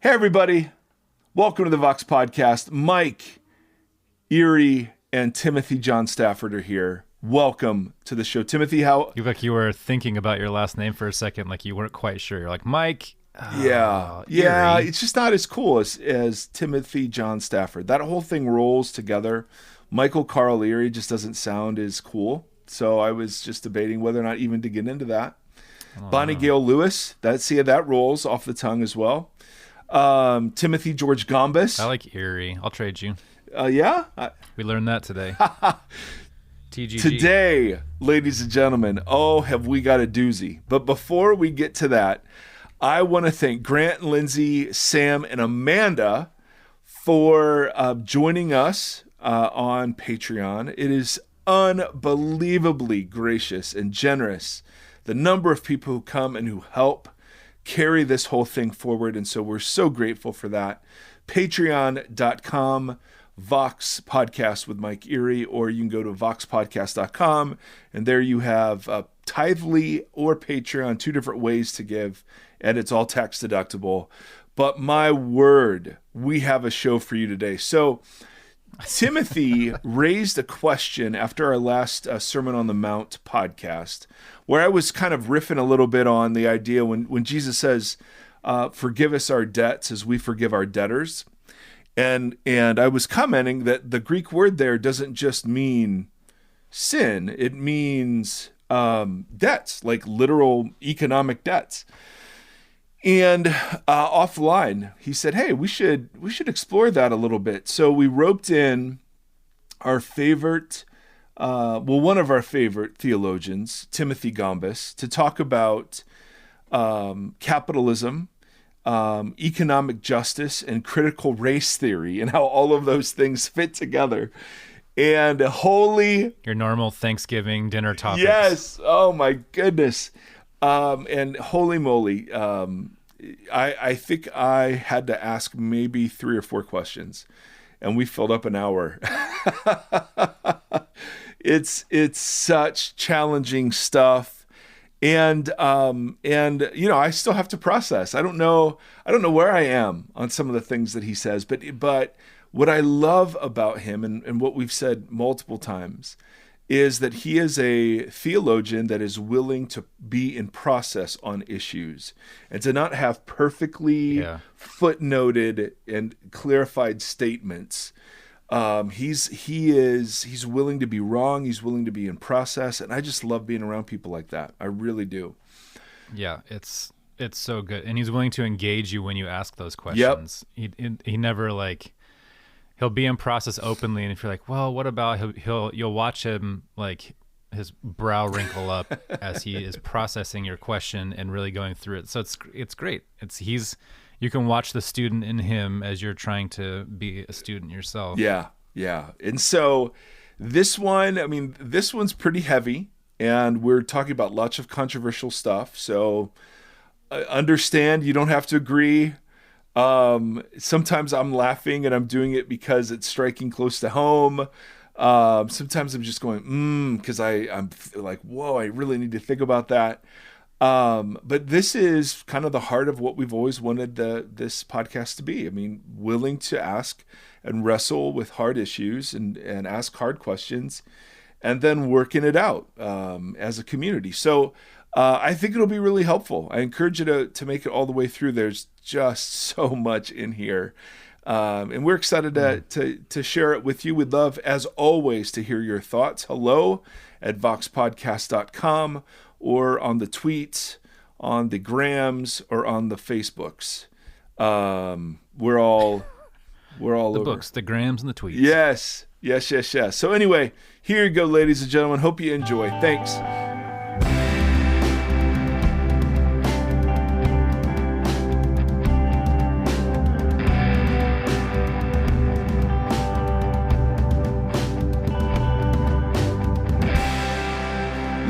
Hey, everybody. Welcome to the Vox Podcast. Mike, Erre, and Timothy John Stafford are here. Welcome to the show. Timothy, how... You look like you were thinking about your last name for a second, like you weren't quite sure. You're like, Mike. Yeah. It's just not as cool as Timothy John Stafford. That whole thing rolls together. Michael Carl Erre just doesn't sound as cool. So I was just debating whether or not even to get into that. Bonnie Gale Lewis, that rolls off the tongue as well. Timothy George Gombis. I like Erre. I'll trade you. Yeah? We learned that today. TGG. Today, ladies and gentlemen, have we got a doozy. But before we get to that, I want to thank Grant, Lindsay, Sam, and Amanda for joining us on Patreon. It is unbelievably gracious and generous, the number of people who come and who help carry this whole thing forward. And so we're so grateful for that. Patreon.com, Vox Podcast with Mike Erre, or you can go to voxpodcast.com, and there you have Tithely or Patreon, two different ways to give, and it's all tax deductible. But my word, we have a show for you today. So Timothy raised a question after our last Sermon on the Mount podcast, where I was kind of riffing a little bit on the idea when Jesus says, forgive us our debts as we forgive our debtors. And I was commenting that the Greek word there doesn't just mean sin. It means debts, like literal economic debts. And offline, he said, hey, we should explore that a little bit. So we roped in our favorite, one of our favorite theologians, Timothy Gombis, to talk about capitalism, economic justice, and critical race theory, and how all of those things fit together. And your normal Thanksgiving dinner topics. Yes. Oh my goodness. And holy moly, I think I had to ask maybe 3 or 4 questions, and we filled up an hour. It's such challenging stuff. And you know, I still have to process. I don't know where I am on some of the things that he says, but what I love about him and what we've said multiple times is that he is a theologian that is willing to be in process on issues and to not have perfectly footnoted and clarified statements. He's willing to be wrong. He's willing to be in process. And I just love being around people like that. I really do. Yeah, it's so good. And he's willing to engage you when you ask those questions. Yep. He never he'll be in process openly, and if you're like, well, what about, you'll watch him, like, his brow wrinkle up as he is processing your question and really going through it. So it's great. You can watch the student in him as you're trying to be a student yourself. Yeah. And so this one's pretty heavy, and we're talking about lots of controversial stuff. So understand you don't have to agree. Sometimes I'm laughing and I'm doing it because it's striking close to home. Sometimes I'm just going, because I'm like, whoa, I really need to think about that. But this is kind of the heart of what we've always wanted this podcast to be. I mean, willing to ask and wrestle with hard issues and ask hard questions, and then working it out as a community. So I think it'll be really helpful. I encourage you to make it all the way through. There's just so much in here. And we're excited to share it with you. We'd love, as always, to hear your thoughts. Hello at voxpodcast.com, or on the tweets, on the grams, or on the Facebooks. We're all the over. Books, the grams, and the tweets. Yes. So anyway, here you go, ladies and gentlemen. Hope you enjoy. Thanks.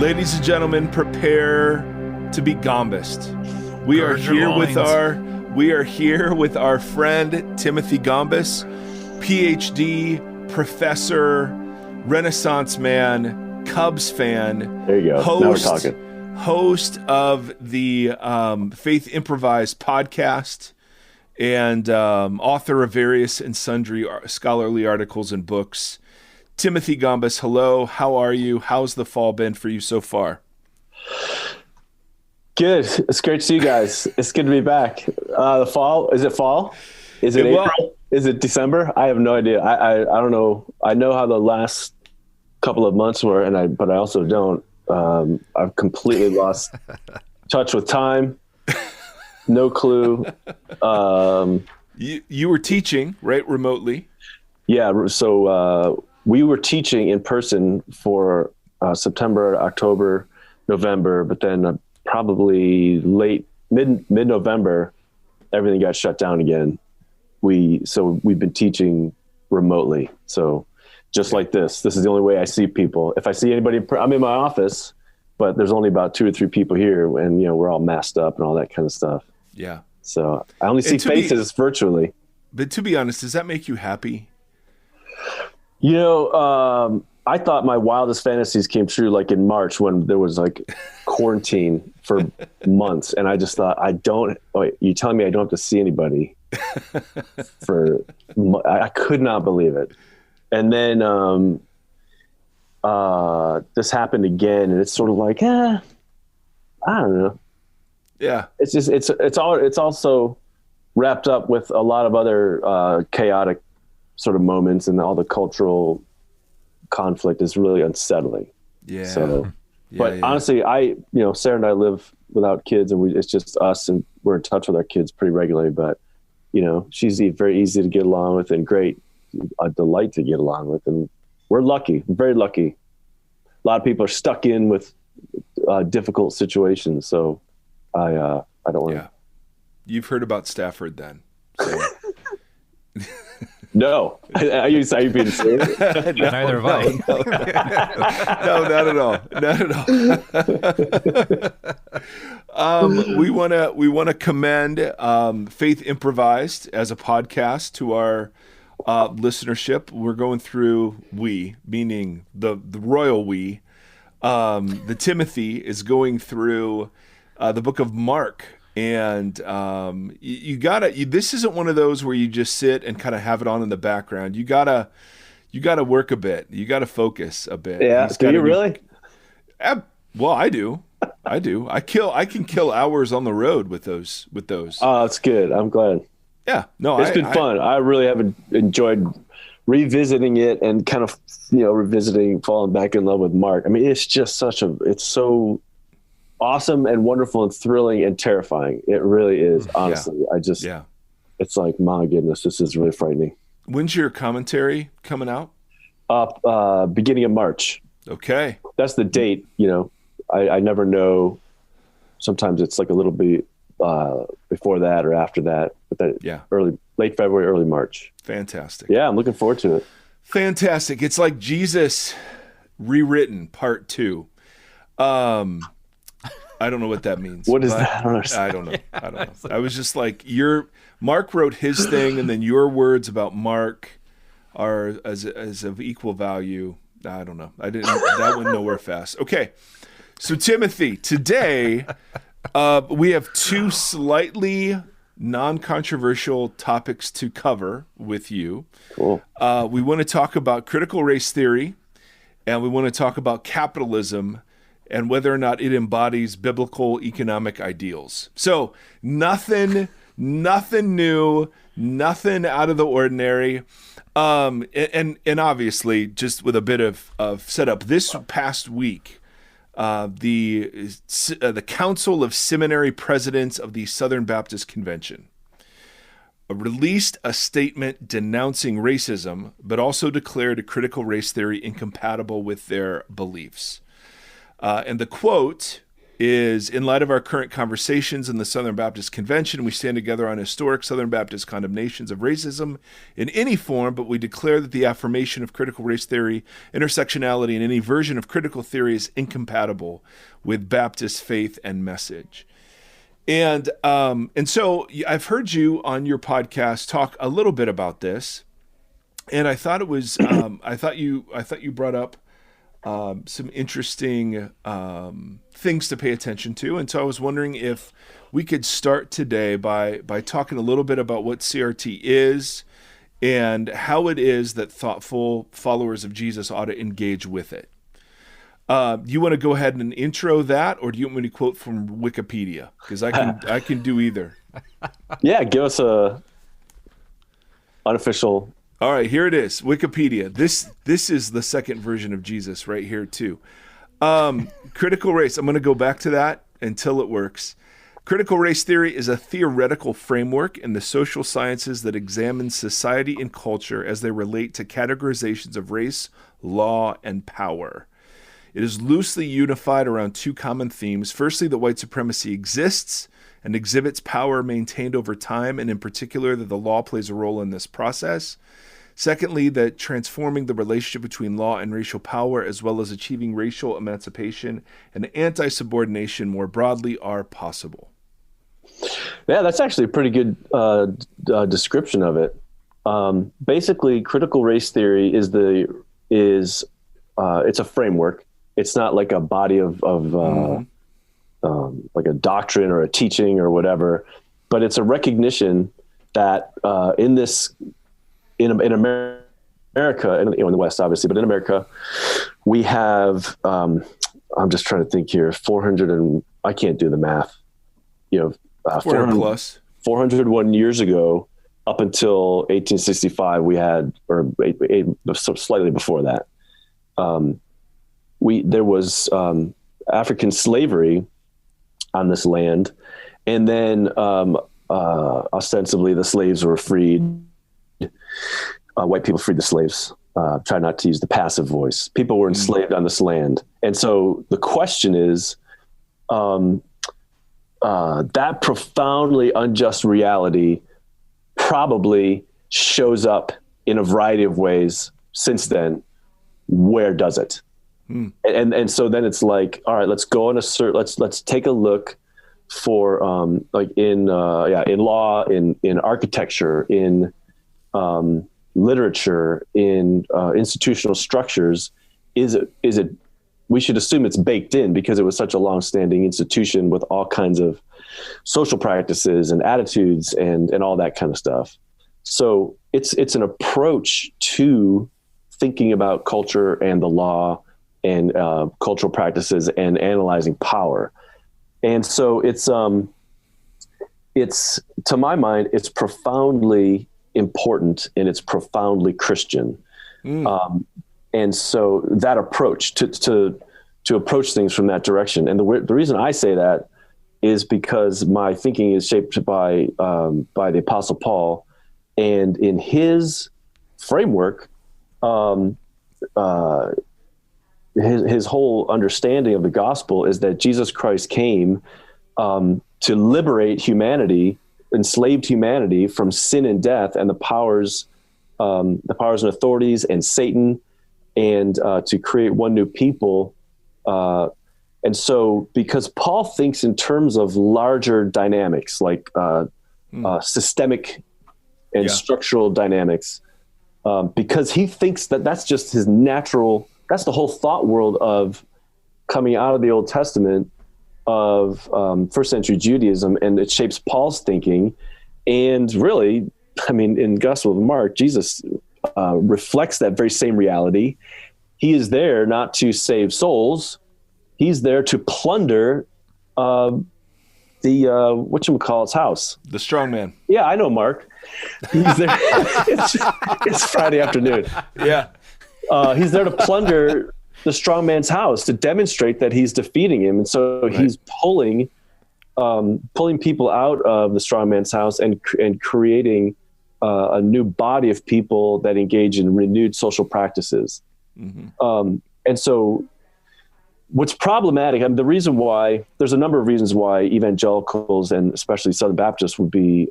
Ladies and gentlemen, prepare to be Gombist. We are here with our friend Timothy Gombis, PhD, professor, Renaissance man, Cubs fan. There you go. Now we're talking. Host of the Faith Improvised podcast, and author of various and sundry scholarly articles and books. Timothy Gombis, hello. How are you? How's the fall been for you so far? Good. It's great to see you guys. It's good to be back. The fall, is it fall? Is it April? Is it December? I have no idea. I don't know. I know how the last couple of months were, but I also don't. I've completely lost touch with time. No clue. You were teaching, right, remotely? Yeah. So we were teaching in person for September, October, November, but then probably mid-November, everything got shut down again. We've been teaching remotely. So just like this is the only way I see people. If I see anybody, I'm in my office, but there's only about 2 or 3 people here, and we're all masked up and all that kind of stuff. Yeah. So I only see faces virtually. But to be honest, does that make you happy? I thought my wildest fantasies came true like in March when there was like quarantine for months. And I just thought, you're telling me I don't have to see anybody I could not believe it. And then this happened again, and it's sort of like, I don't know. Yeah. It's just, it's also wrapped up with a lot of other chaotic sort of moments, and all the cultural conflict is really unsettling. Yeah. So, honestly, Sarah and I live without kids, and it's just us, and we're in touch with our kids pretty regularly. But she's very easy to get along with, and a delight to get along with, and we're lucky, very lucky. A lot of people are stuck in with difficult situations, so I don't want to. Yeah. You've heard about Stafford then. So. No. Are you being serious? Neither have I. No, not at all. We want to commend Faith Improvised as a podcast to our listenership. We're going through meaning the royal we. The Timothy is going through the book of Mark. And this isn't one of those where you just sit and kind of have it on in the background. You gotta work a bit. You gotta focus a bit. Yeah. Do you really? Well, I do. I can kill hours on the road with those. Oh, that's good. I'm glad. Yeah. No, it's been fun. I really have enjoyed revisiting it and kind of, falling back in love with Mark. I mean, it's just it's so awesome and wonderful and thrilling and terrifying. It really is, honestly. It's like, my goodness, this is really frightening. When's your commentary coming out? Beginning of March. Okay. That's the date. I never know. Sometimes it's like a little bit before that or after that, but late February, early March. Fantastic. Yeah. I'm looking forward to it. Fantastic. It's like Jesus rewritten part 2. I don't know what that means. What is that? I don't know. I was just like, Mark wrote his thing, and then your words about Mark are as of equal value. I don't know. That went nowhere fast. Okay. So Timothy, today we have 2 slightly non-controversial topics to cover with you. Cool. We want to talk about critical race theory, and we want to talk about capitalism and whether or not it embodies biblical economic ideals. So nothing new, nothing out of the ordinary. And obviously, just with a bit of setup, this past week, the Council of Seminary Presidents of the Southern Baptist Convention released a statement denouncing racism, but also declared a critical race theory incompatible with their beliefs. And the quote is, in light of our current conversations in the Southern Baptist Convention, we stand together on historic Southern Baptist condemnations of racism in any form, but we declare that the affirmation of critical race theory, intersectionality, and any version of critical theory is incompatible with Baptist faith and message. And so I've heard you on your podcast talk a little bit about this, and I thought it was I thought you brought up some interesting things to pay attention to. And so I was wondering if we could start today by talking a little bit about what CRT is and how it is that thoughtful followers of Jesus ought to engage with it. You want to go ahead and intro that, or do you want me to quote from Wikipedia? Because I can do either. Yeah, give us a unofficial. All right, here it is. Wikipedia. This is the second version of Jesus right here too. Critical race. I'm going to go back to that until it works. Critical race theory is a theoretical framework in the social sciences that examines society and culture as they relate to categorizations of race, law, and power. It is loosely unified around two common themes. Firstly, that white supremacy exists and exhibits power maintained over time, and in particular that the law plays a role in this process. Secondly, that transforming the relationship between law and racial power, as well as achieving racial emancipation and anti-subordination more broadly, are possible. Yeah, that's actually a pretty good description of it. Basically, critical race theory is it's a framework. It's not like a body of like a doctrine or a teaching or whatever, but it's a recognition that in America, and in the West, obviously, but in America, we have, I'm just trying to think here, 400 and I can't do the math, 400 plus 401 years ago, up until 1865, we had, or slightly before that, there was African slavery on this land, and then ostensibly the slaves were freed. White people freed the slaves. Try not to use the passive voice. People were enslaved on this land, and so the question is, that profoundly unjust reality probably shows up in a variety of ways since then. Where does it? And so then it's like, all right, let's go on let's take a look for like in law, in architecture, in literature, in institutional structures. Is it we should assume it's baked in because it was such a long-standing institution with all kinds of social practices and attitudes and all that kind of stuff. So it's an approach to thinking about culture and the law and cultural practices and analyzing power. And so it's to my mind, it's profoundly important and it's profoundly Christian. And so that approach to approach things from that direction. And the reason I say that is because my thinking is shaped by the Apostle Paul, and in his framework, his whole understanding of the gospel is that Jesus Christ came to liberate humanity, enslaved humanity from sin and death and the powers and authorities and Satan, and to create one new people. And so because Paul thinks in terms of larger dynamics, like systemic and structural dynamics, because he thinks that that's just his natural, that's the whole thought world of coming out of the Old Testament of first century Judaism, and it shapes Paul's thinking. And really, I mean, in Gospel of Mark, Jesus reflects that very same reality. He is there not to save souls. He's there to plunder the whatchamacallit's house. The strong man. Yeah, I know, Mark. He's there. It's Friday afternoon. Yeah. He's there to plunder the strong man's house, to demonstrate that he's defeating him. And so he's pulling people out of the strong man's house and creating a new body of people that engage in renewed social practices. Mm-hmm. And so what's problematic, I mean, the reason why, there's a number of reasons why evangelicals and especially Southern Baptists would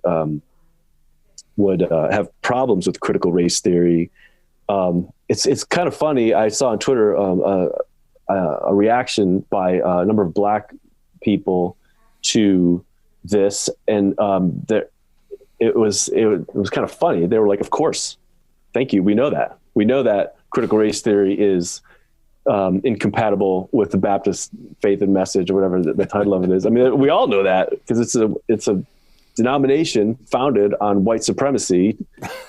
have problems with critical race theory. It's kind of funny. I saw on Twitter a reaction by a number of Black people to this, and it was kind of funny. They were like, "Of course, thank you. We know that. We know that critical race theory is incompatible with the Baptist faith and message, or whatever the title of it is. I mean, we all know that because it's a denomination founded on white supremacy,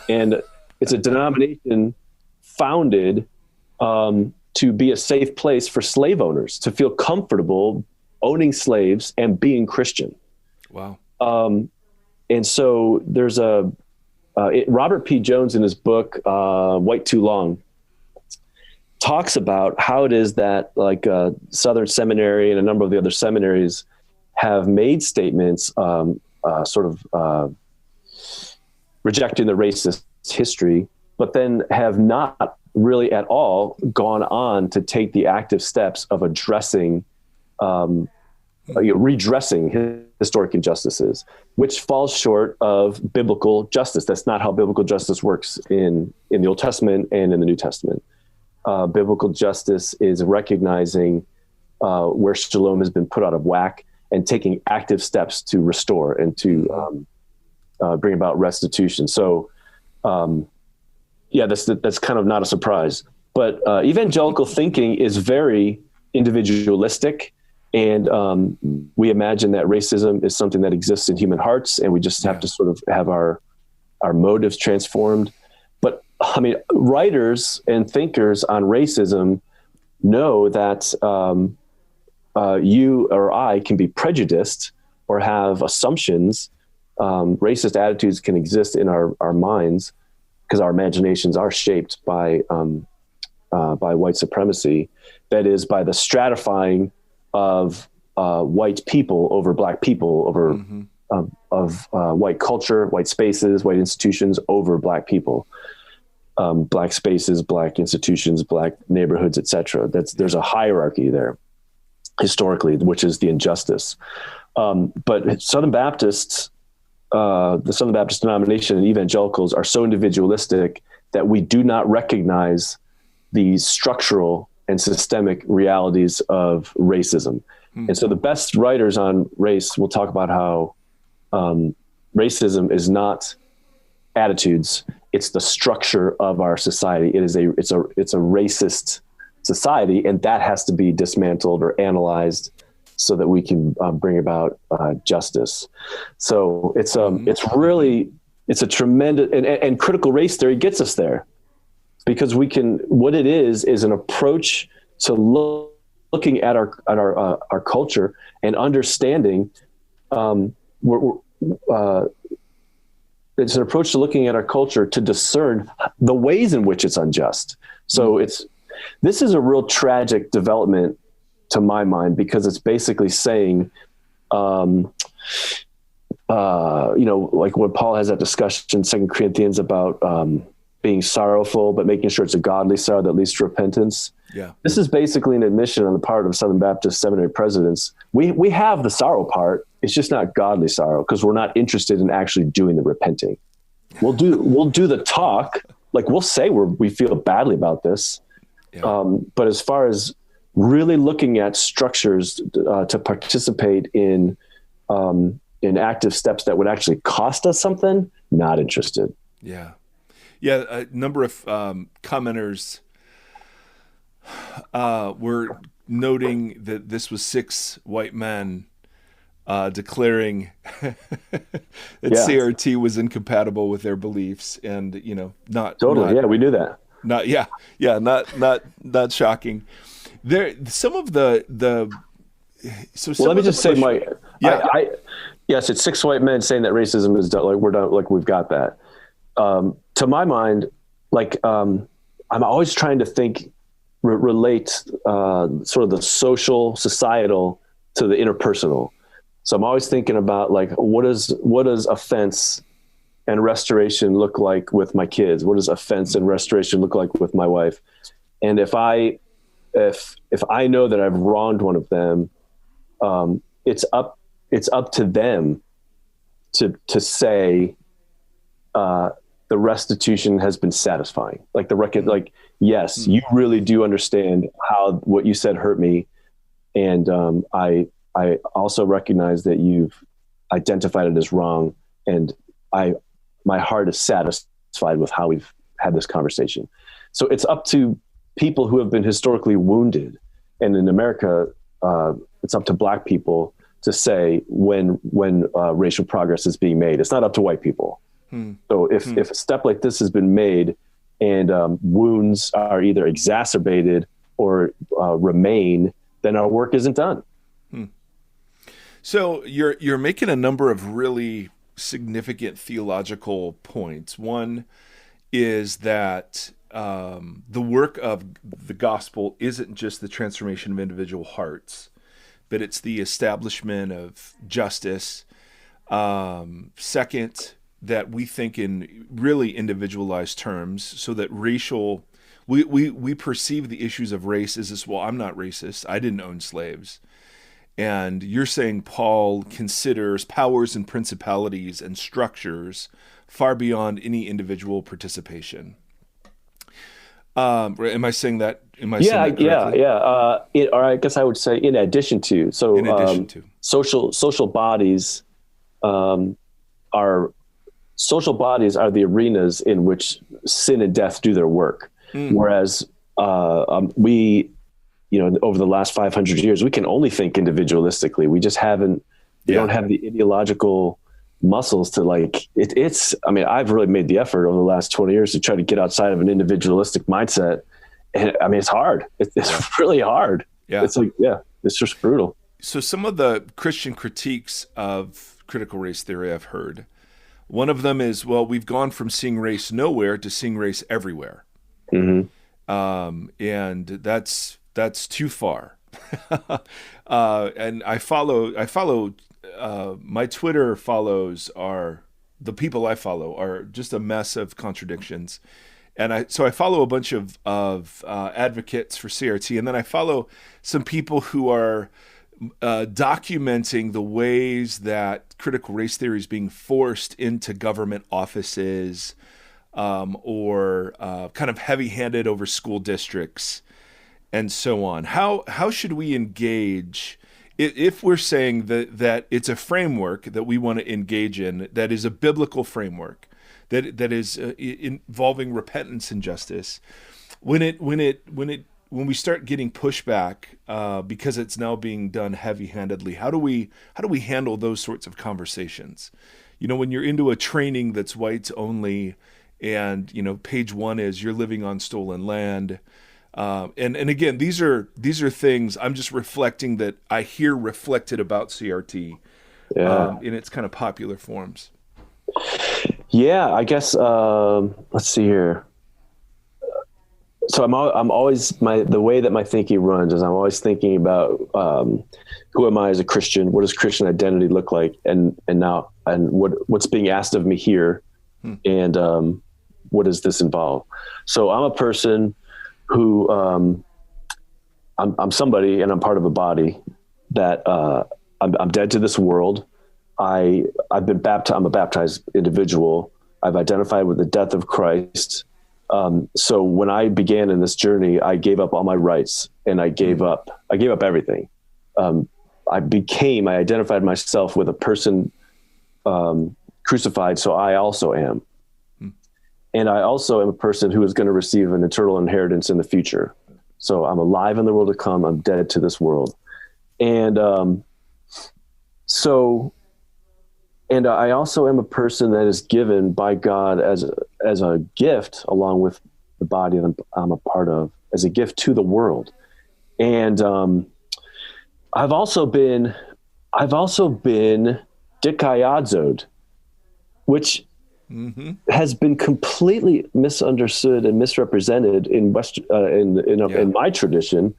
and it's a denomination founded to be a safe place for slave owners to feel comfortable owning slaves and being Christian. Wow. And so there's Robert P. Jones in his book, White Too Long, talks about how it is that like Southern Seminary and a number of the other seminaries have made statements rejecting the racist history, but then have not really at all gone on to take the active steps of addressing, redressing historic injustices, which falls short of biblical justice. That's not how biblical justice works in the Old Testament and in the New Testament. Biblical justice is recognizing where shalom has been put out of whack and taking active steps to restore and to bring about restitution. So, that's kind of not a surprise. But evangelical thinking is very individualistic, and we imagine that racism is something that exists in human hearts, and we just have to sort of have our motives transformed. But I mean, writers and thinkers on racism know that you or I can be prejudiced or have assumptions. Racist attitudes can exist in our minds because our imaginations are shaped by white supremacy. That is, by the stratifying of white people over black people, over of white culture, white spaces, white institutions over black people, black spaces, black institutions, black neighborhoods, etc. There's a hierarchy there historically, which is the injustice. But Southern Baptists, the Southern Baptist denomination and evangelicals are so individualistic that we do not recognize the structural and systemic realities of racism. And so the best writers on race will talk about how racism is not attitudes, it's the structure of our society. It's a racist society, and that has to be dismantled or analyzed so that we can bring about justice. So it's a tremendous and critical race theory gets us there, because what it is an approach to looking at our culture and understanding. It's an approach to looking at our culture to discern the ways in which it's unjust. So this is a real tragic development to my mind, because it's basically saying, like when Paul has that discussion in 2 Corinthians about being sorrowful, but making sure it's a godly sorrow that leads to repentance. Yeah. This is basically an admission on the part of Southern Baptist seminary presidents. We have the sorrow part. It's just not godly sorrow, because we're not interested in actually doing the repenting. We'll do the talk. Like, we'll say we feel badly about this. Yeah. But as far as really looking at structures to participate in active steps that would actually cost us something, not interested. Yeah. Yeah. A number of commenters were noting that this was 6 white men declaring that CRT was incompatible with their beliefs, and not totally. We knew that. Not shocking. There, some of the. So let me just say, Mike. Yes, it's 6 white men saying that racism is done. Like, we're done. Like, we've got that. To my mind, I'm always trying to think, relate sort of the social, societal to the interpersonal. So I'm always thinking about, like, what does offense and restoration look like with my kids? What does offense and restoration look like with my wife? And if I know that I've wronged one of them, it's up to them to say the restitution has been satisfying. Like yes, you really do understand how what you said hurt me, and I also recognize that you've identified it as wrong, and my heart is satisfied with how we've had this conversation. So it's up to people who have been historically wounded. And in America, it's up to Black people to say when racial progress is being made. It's not up to white people. So if a step like this has been made and wounds are either exacerbated or remain, then our work isn't done. So you're making a number of really significant theological points. One is that the work of the gospel isn't just the transformation of individual hearts, but it's the establishment of justice. Second, that we think in really individualized terms, so that we perceive the issues of race as this, well, I'm not racist, I didn't own slaves. And you're saying Paul considers powers and principalities and structures far beyond any individual participation. Am I saying that? Saying that yeah. Or I guess I would say in addition to. So in addition to social bodies are the arenas in which sin and death do their work. Whereas we, over the last 500 years, we can only think individualistically. We just haven't. We don't have the ideological muscles to I've really made the effort over the last 20 years to try to get outside of an individualistic mindset. And it's hard. It's really hard. Yeah. It's just brutal. So some of the Christian critiques of critical race theory I've heard, one of them is, well, we've gone from seeing race nowhere to seeing race everywhere. And that's too far. And I follow my Twitter follows the people I follow are just a mess of contradictions. And I follow a bunch of advocates for CRT, and then I follow some people who are documenting the ways that critical race theory is being forced into government offices, or kind of heavy-handed over school districts, and so on. How should we engage if we're saying that it's a framework that we want to engage in, that is a biblical framework, that is involving repentance and justice? When we start getting pushback because it's now being done heavy-handedly, how do we handle those sorts of conversations? When you're into a training that's whites only, and page 1 is you're living on stolen land. And again, these are things I'm just reflecting that I hear reflected about CRT in its kind of popular forms. Yeah, I guess, let's see here. So I'm always, the way that my thinking runs is I'm always thinking about who am I as a Christian? What does Christian identity look like? And what's being asked of me here? And what does this involve? So I'm a person who I'm somebody, and I'm part of a body that I'm dead to this world. I've been baptized. I'm a baptized individual. I've identified with the death of Christ. So when I began in this journey, I gave up all my rights, and I gave up everything. I identified myself with a person crucified, so I also am. And I also am a person who is going to receive an eternal inheritance in the future. So I'm alive in the world to come. I'm dead to this world. And I also am a person that is given by God as a gift, along with the body that I'm a part of, as a gift to the world. And I've also been dikaiozoed, which has been completely misunderstood and misrepresented in my tradition,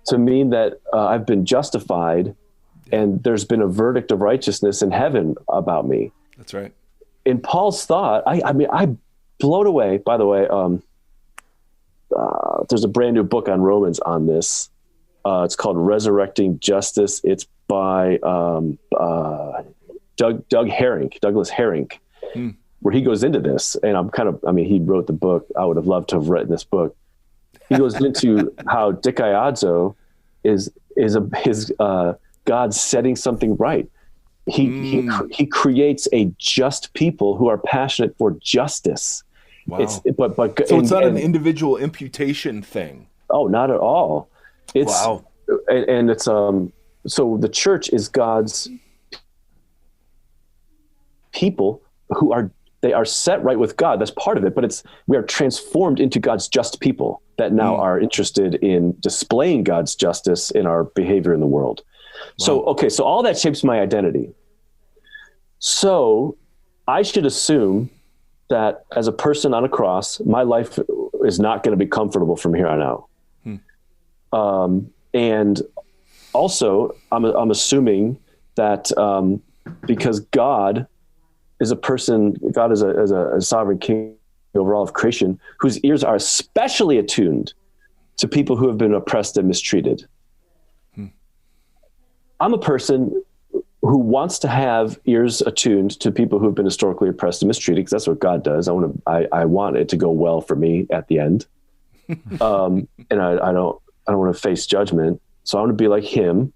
to mean that I've been justified and there's been a verdict of righteousness in heaven about me. That's right. In Paul's thought, I'm blown away. By the way, there's a brand new book on Romans on this. It's called Resurrecting Justice. It's by Douglas Herring. Where he goes into this, and he wrote the book. I would have loved to have written this book. He goes into how dikaiozo is God setting something right. He creates a just people who are passionate for justice. Wow. It's it's not an individual imputation thing. Oh, not at all. It's wow. And it's so the church is God's people who are set right with God. That's part of it, but we are transformed into God's just people that now are interested in displaying God's justice in our behavior in the world. Wow. So all that shapes my identity. So I should assume that as a person on a cross, my life is not going to be comfortable from here on out. And also I'm assuming that because God is a sovereign king over all of creation, whose ears are especially attuned to people who have been oppressed and mistreated. I'm a person who wants to have ears attuned to people who have been historically oppressed and mistreated, because that's what God does. I want it to go well for me at the end. And I don't want to face judgment. So I want to be like him.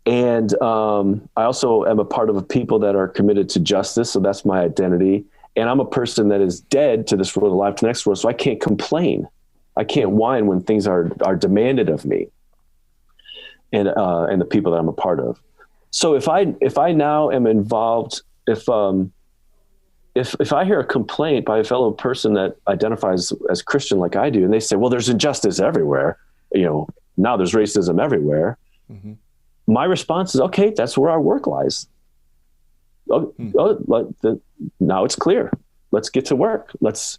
And I also am a part of a people that are committed to justice. So that's my identity. And I'm a person that is dead to this world, alive to the next world. So I can't complain. I can't whine when things are demanded of me and the people that I'm a part of. So if I now am involved, if I hear a complaint by a fellow person that identifies as Christian like I do, and they say, well, there's injustice everywhere, now there's racism everywhere. Mm-hmm. My response is, okay, that's where our work lies. Now it's clear. Let's get to work. Let's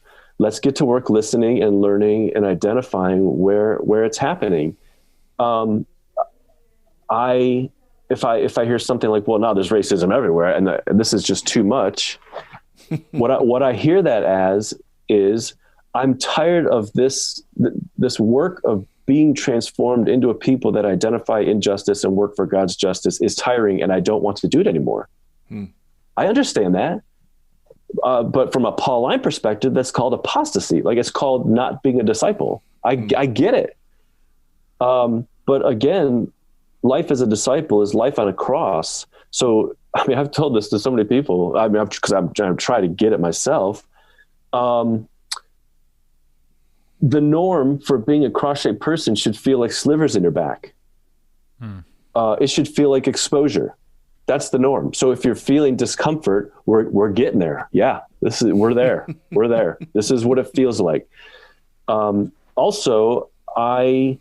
get to work listening and learning and identifying where it's happening. If I hear something like, well, now there's racism everywhere and this is just too much, what I hear that as is, I'm tired of this work of being transformed into a people that identify injustice and work for God's justice is tiring, and I don't want to do it anymore. I understand that. But from a Pauline perspective, that's called apostasy. Like, it's called not being a disciple. I get it. But again, life as a disciple is life on a cross. So, I mean, I've told this to so many people. I mean, because I'm trying to get it myself. The norm for being a cross-shaped person should feel like slivers in your back. It should feel like exposure. That's the norm. So if you're feeling discomfort, we're getting there. Yeah, we're there. We're there. This is what it feels like. Also, I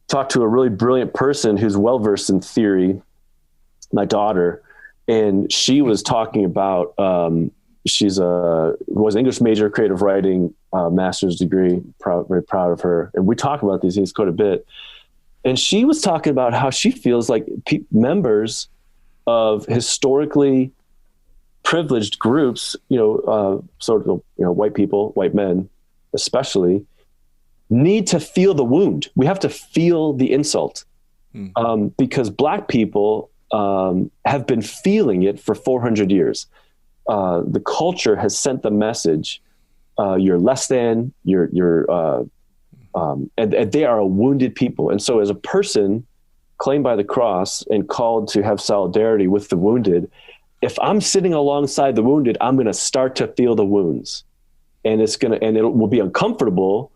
talked to a really brilliant person who's well-versed in theory, my daughter, and she was talking about, was an English major, creative writing, master's degree, very proud of her. And we talk about these things quite a bit. And she was talking about how she feels like members of historically privileged groups, white people, white men, especially, need to feel the wound. We have to feel the insult, because Black people have been feeling it for 400 years. The culture has sent the message, you're less than, and they are a wounded people. And so as a person claimed by the cross and called to have solidarity with the wounded, if I'm sitting alongside the wounded, I'm going to start to feel the wounds, and it will be uncomfortable,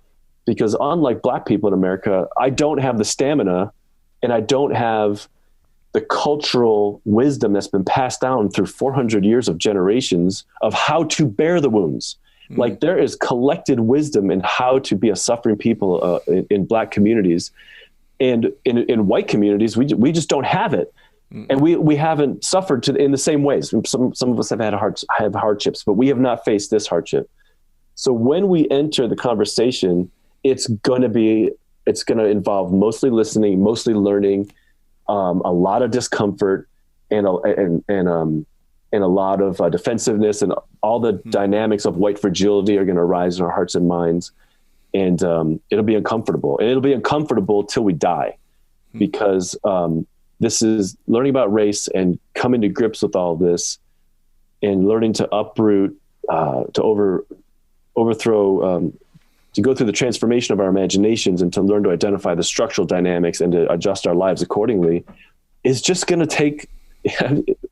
because unlike Black people in America, I don't have the stamina and I don't have the cultural wisdom that's been passed down through 400 years of generations of how to bear the wounds. Like, there is collected wisdom in how to be a suffering people in Black communities, and in white communities, we just don't have it. And we haven't suffered in the same ways. Some of us have hardships, but we have not faced this hardship. So when we enter the conversation, it's going to involve mostly listening, mostly learning, a lot of discomfort, and a lot of defensiveness, and all the dynamics of white fragility are going to rise in our hearts and minds. And it'll be uncomfortable, and it'll be uncomfortable till we die, because this is learning about race and coming to grips with all this, and learning to uproot, to overthrow, to go through the transformation of our imaginations, and to learn to identify the structural dynamics and to adjust our lives accordingly, is just going to take.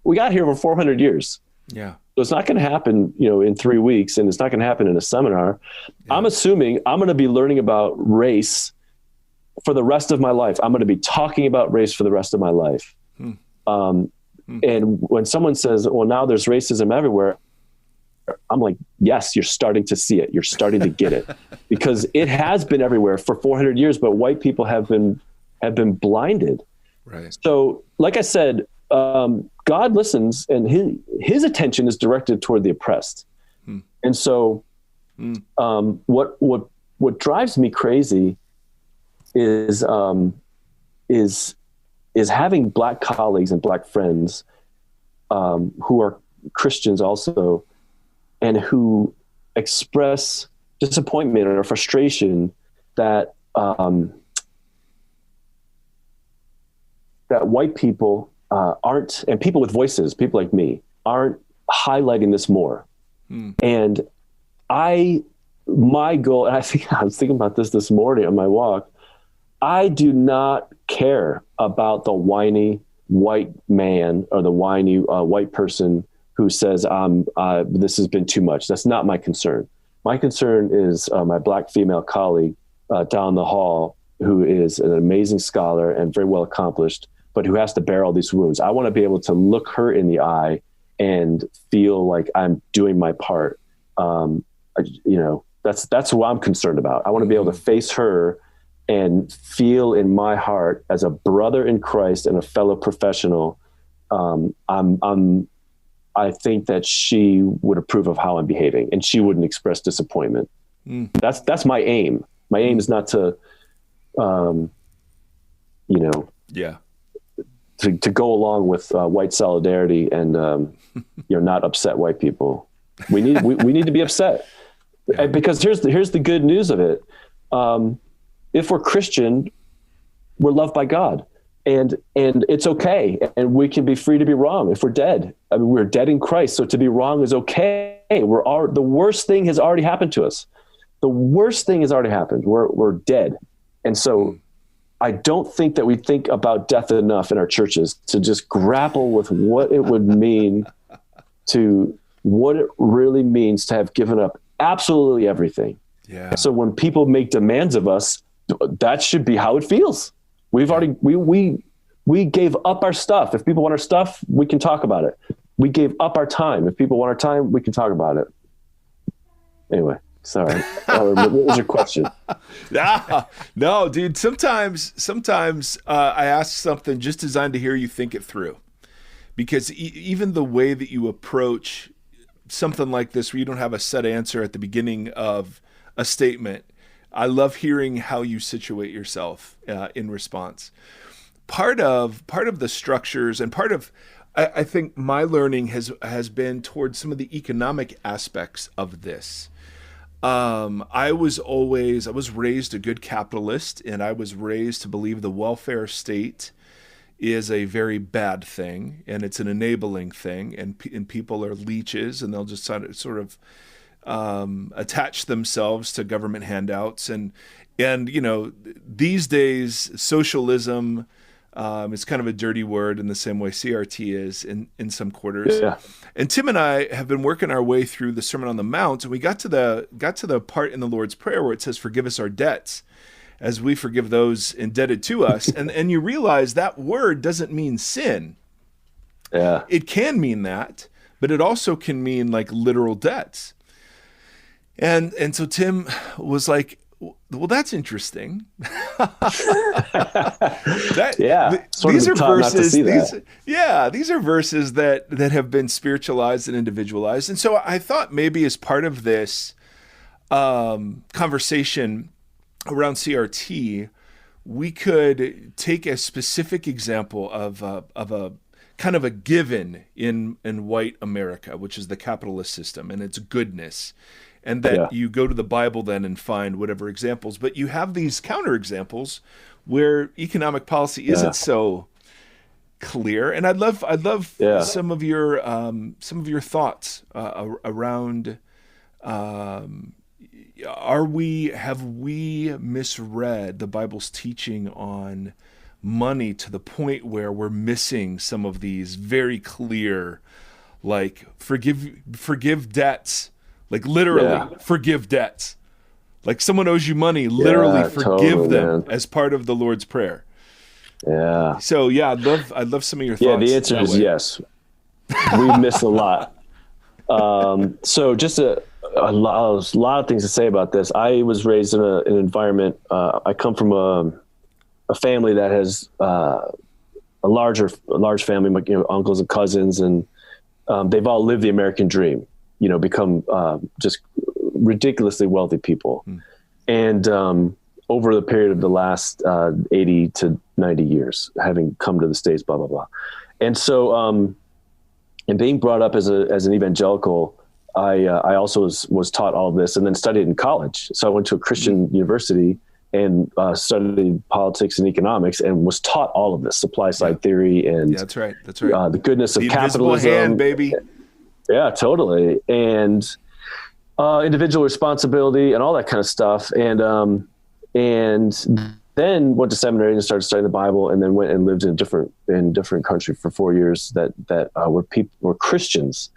We got here for 400 years. Yeah. So it's not going to happen, in 3 weeks, and it's not going to happen in a seminar. Yeah. I'm assuming I'm going to be learning about race for the rest of my life. I'm going to be talking about race for the rest of my life. And when someone says, well, now there's racism everywhere, I'm like, yes, you're starting to see it. You're starting to get it, because it has been everywhere for 400 years, but white people have been blinded. Right. So, like I said, God listens, and his attention is directed toward the oppressed. And so, what drives me crazy is having Black colleagues and Black friends who are Christians also, and who express disappointment or frustration that that white people aren't, and people with voices, people like me, aren't highlighting this more. And my goal, and I was thinking about this morning on my walk, I do not care about the whiny white man or the whiny white person who says, this has been too much. That's not my concern. My concern is my Black female colleague down the hall, who is an amazing scholar and very well accomplished, but who has to bear all these wounds. I want to be able to look her in the eye and feel like I'm doing my part. That's who I'm concerned about. I want to be able to face her and feel in my heart, as a brother in Christ and a fellow professional, I think that she would approve of how I'm behaving, and she wouldn't express disappointment. That's my aim. My aim is not to, to go along with white solidarity and not upset white people. We need to be upset, because here's the good news of it. If we're Christian, we're loved by God, and it's okay, and we can be free to be wrong. If we're dead, we're dead in Christ, so to be wrong is okay. The worst thing has already happened to us. The worst thing has already happened. We're dead, and so I don't think that we think about death enough in our churches to just grapple with what it would mean what it really means to have given up absolutely everything. Yeah. So when people make demands of us, that should be how it feels. We've already, we gave up our stuff. If people want our stuff, we can talk about it. We gave up our time. If people want our time, we can talk about it. Anyway, sorry. What was your question? No, dude. Sometimes I ask something just designed to hear you think it through, because even the way that you approach something like this, where you don't have a set answer at the beginning of a statement, I love hearing how you situate yourself in response. Part of the structures, and part of, I think my learning has been towards some of the economic aspects of this. I was raised a good capitalist, and I was raised to believe the welfare state is a very bad thing, and it's an enabling thing, and people are leeches, and they'll just sort of attach themselves to government handouts, and these days socialism is kind of a dirty word in the same way CRT is in some quarters. Yeah. And Tim and I have been working our way through the Sermon on the Mount, and we got to the part in the Lord's Prayer where it says, "Forgive us our debts, as we forgive those indebted to us." and you realize that word doesn't mean sin. Yeah, it can mean that, but it also can mean like literal debts. And so Tim was like, well, that's interesting. These are verses. These are verses that have been spiritualized and individualized. And so I thought maybe as part of this conversation around CRT, we could take a specific example of a kind of a given in white America, which is the capitalist system and its goodness. And that you go to the Bible then and find whatever examples, but you have these counter examples where economic policy isn't so clear. And I'd love some of your thoughts around. Have we misread the Bible's teaching on money to the point where we're missing some of these very clear like forgive debts, like literally forgive debts. Like someone owes you money, literally forgive them, man, as part of the Lord's Prayer. Yeah. So I'd love some of your thoughts. Yeah, the answer is yes. We miss a lot. So just a lot of things to say about this. I was raised in an environment. I come from a family that has a large family, uncles and cousins, and they've all lived the American dream. Become just ridiculously wealthy people, and over the period of the last 80 to 90 years, having come to the States, blah blah blah, and so and being brought up as an evangelical, I also was taught all of this, and then studied in college. So I went to a Christian university and studied politics and economics, and was taught all of this supply side theory and that's right. The goodness of the capitalism, hand, baby. Yeah, totally, and individual responsibility and all that kind of stuff, and then went to seminary and started studying the Bible, and then went and lived in a different country for 4 years that were Christians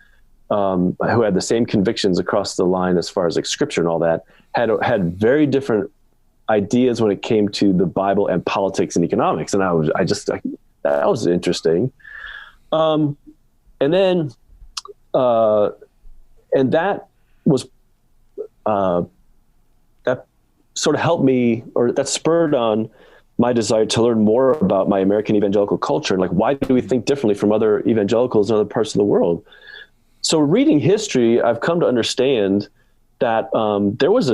who had the same convictions across the line as far as like scripture and all that, had very different ideas when it came to the Bible and politics and economics, and that was interesting, and then and that was that sort of helped me, or that spurred on my desire to learn more about my American evangelical culture, and like, why do we think differently from other evangelicals in other parts of the world? So reading history, I've come to understand that there was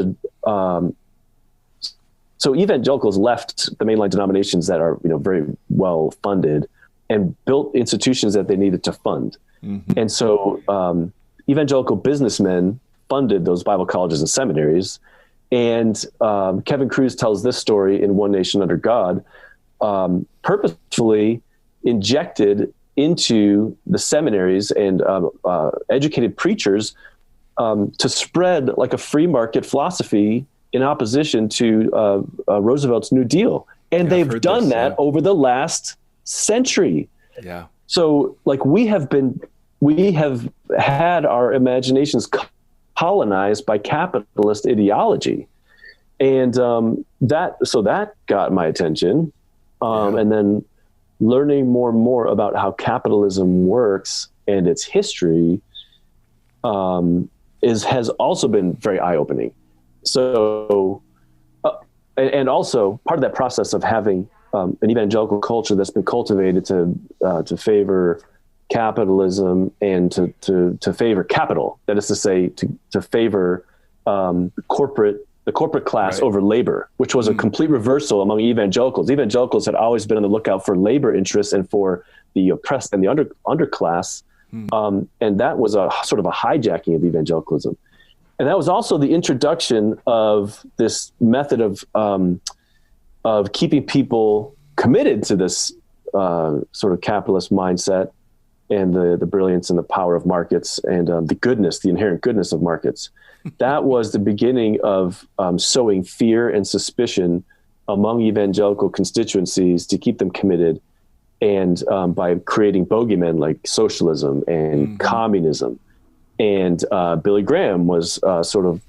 so evangelicals left the mainline denominations that are very well funded and built institutions that they needed to fund. Mm-hmm. And so evangelical businessmen funded those Bible colleges and seminaries. And Kevin Cruz tells this story in One Nation Under God, purposefully injected into the seminaries and educated preachers to spread like a free market philosophy in opposition to Roosevelt's New Deal. And they've done that over the last century. Yeah. So like we have had our imaginations colonized by capitalist ideology. And that got my attention. And then learning more and more about how capitalism works and its history has also been very eye-opening. So, and also part of that process of having an evangelical culture that's been cultivated to favor capitalism and to favor capital, that is to say, to favor the corporate class over labor, which was a complete reversal among evangelicals. Evangelicals had always been on the lookout for labor interests and for the oppressed and the underclass, and that was a sort of a hijacking of evangelicalism. And that was also the introduction of this method of keeping people committed to this sort of capitalist mindset and the brilliance and the power of markets and the inherent goodness of markets. That was the beginning of sowing fear and suspicion among evangelical constituencies to keep them committed, and by creating bogeymen like socialism and communism. And Billy Graham was sort of,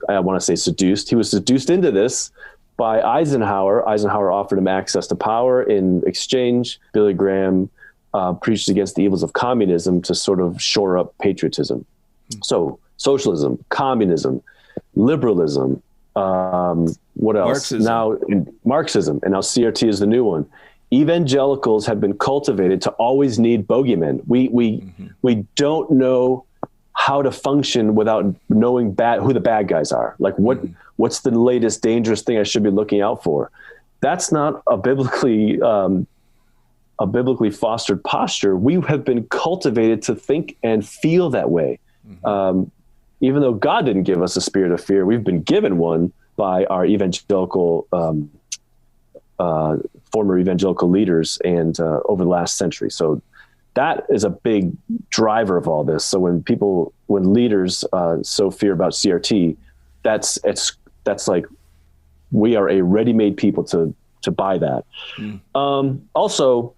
I want to say seduced. He was seduced into this by Eisenhower. Eisenhower offered him access to power. In exchange, Billy Graham preached against the evils of communism to sort of shore up patriotism. So socialism, communism, liberalism, what else? Marxism, and now CRT is the new one. Evangelicals have been cultivated to always need bogeymen. We don't know how to function without knowing who the bad guys are. Like what's the latest dangerous thing I should be looking out for? That's not a biblically fostered posture. We have been cultivated to think and feel that way. Even though God didn't give us a spirit of fear, we've been given one by our evangelical former evangelical leaders and over the last century. So that is a big driver of all this. So when leaders sow fear about CRT, that's like we are a ready-made people to buy that. Also,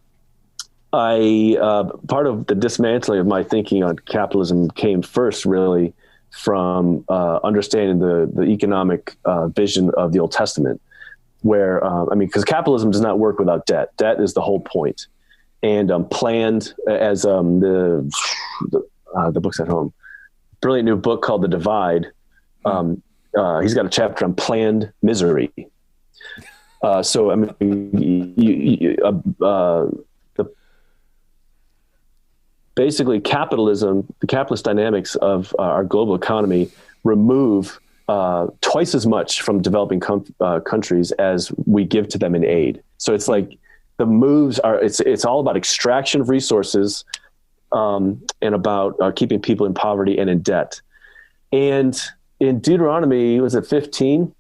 part of the dismantling of my thinking on capitalism came first really from understanding the economic vision of the Old Testament, where, because capitalism does not work without debt. Debt is the whole point. And planned, as the book's at home, brilliant new book called The Divide. He's got a chapter on planned misery. Basically capitalism, the capitalist dynamics of our global economy remove twice as much from developing countries as we give to them in aid. So it's like the moves are, it's all about extraction of resources and about keeping people in poverty and in debt. And in Deuteronomy, was it 15?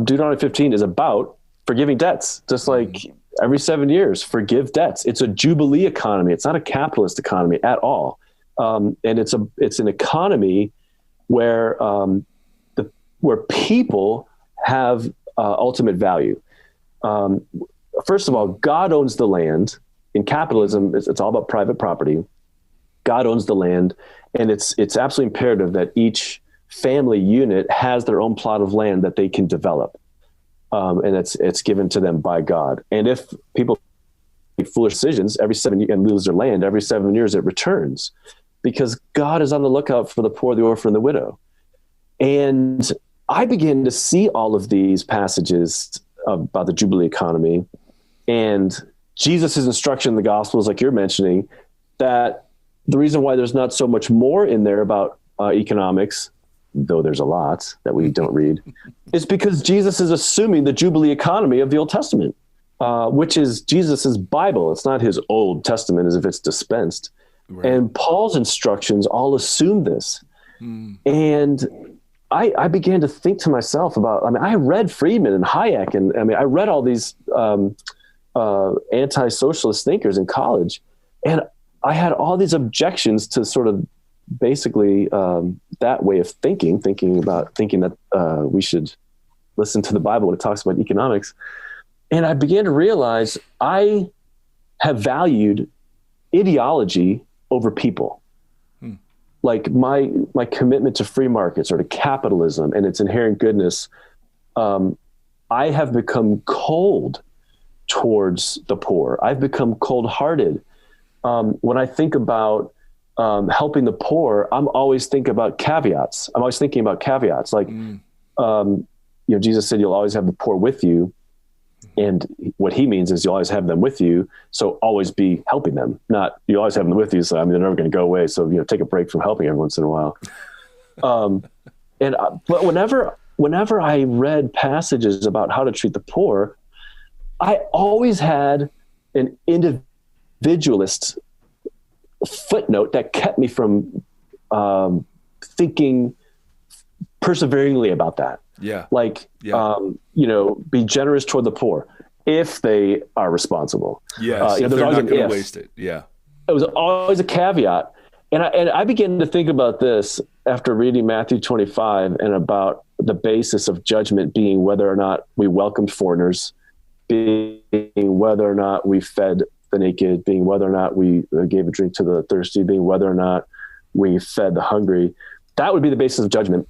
Deuteronomy 15 is about forgiving debts, just like every 7 years, forgive debts. It's a jubilee economy. It's not a capitalist economy at all. And it's an economy where where people have ultimate value. First of all, God owns the land. In capitalism, it's all about private property. God owns the land, and it's absolutely imperative that each family unit has their own plot of land that they can develop. And it's given to them by God. And if people make foolish decisions every 7 years and lose their land, every 7 years it returns, because God is on the lookout for the poor, the orphan, and the widow. And I began to see all of these passages about the Jubilee economy and Jesus' instruction in the Gospels, like you're mentioning, that the reason why there's not so much more in there about economics, though there's a lot that we don't read, is because Jesus is assuming the Jubilee economy of the Old Testament, which is Jesus's Bible. It's not his Old Testament as if it's dispensed. Right. And Paul's instructions all assume this. And I began to think to myself about, I read Friedman and Hayek, and I read all these anti-socialist thinkers in college, and I had all these objections to sort of basically that way of thinking that we should listen to the Bible when it talks about economics. And I began to realize I have valued ideology over people. Like my commitment to free markets or to capitalism and its inherent goodness, I have become cold towards the poor. I've become cold-hearted. When I think about helping the poor, I'm always thinking about caveats. Like, Jesus said, you'll always have the poor with you. And what he means is you'll always have them with you. So always be helping them, not you always have them with you. So, they're never going to go away. So, take a break from helping every once in a while. But whenever I read passages about how to treat the poor, I always had an individualist footnote that kept me from thinking perseveringly about that. Be generous toward the poor if they are responsible. Yes, if they're not going to waste it. Yeah, it was always a caveat, and I began to think about this after reading Matthew 25 and about the basis of judgment being whether or not we welcomed foreigners, being whether or not we fed the naked, being whether or not we gave a drink to the thirsty, being whether or not we fed the hungry. That would be the basis of judgment.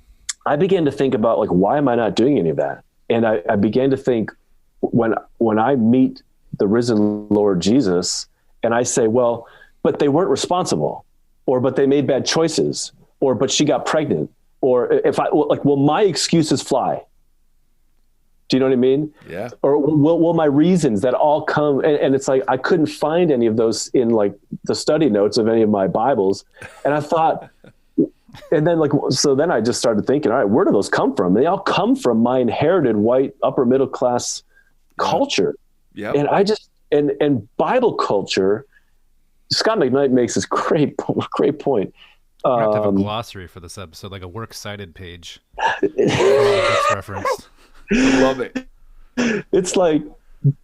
I began to think about, why am I not doing any of that? And I began to think, when I meet the risen Lord Jesus and I say, well, but they weren't responsible, or but they made bad choices, or but she got pregnant, or if will my excuses fly? Do you know what I mean? Yeah. Or will my reasons that all come, and it's like, I couldn't find any of those in the study notes of any of my Bibles. And I thought, and then so then I just started thinking, all right, where do those come from? They all come from my inherited white upper middle class culture. Yeah. And I just, and Bible culture, Scott McKnight makes this great point. We're going to have to have a glossary for this episode, like a works cited page. Referenced. I love it. It's like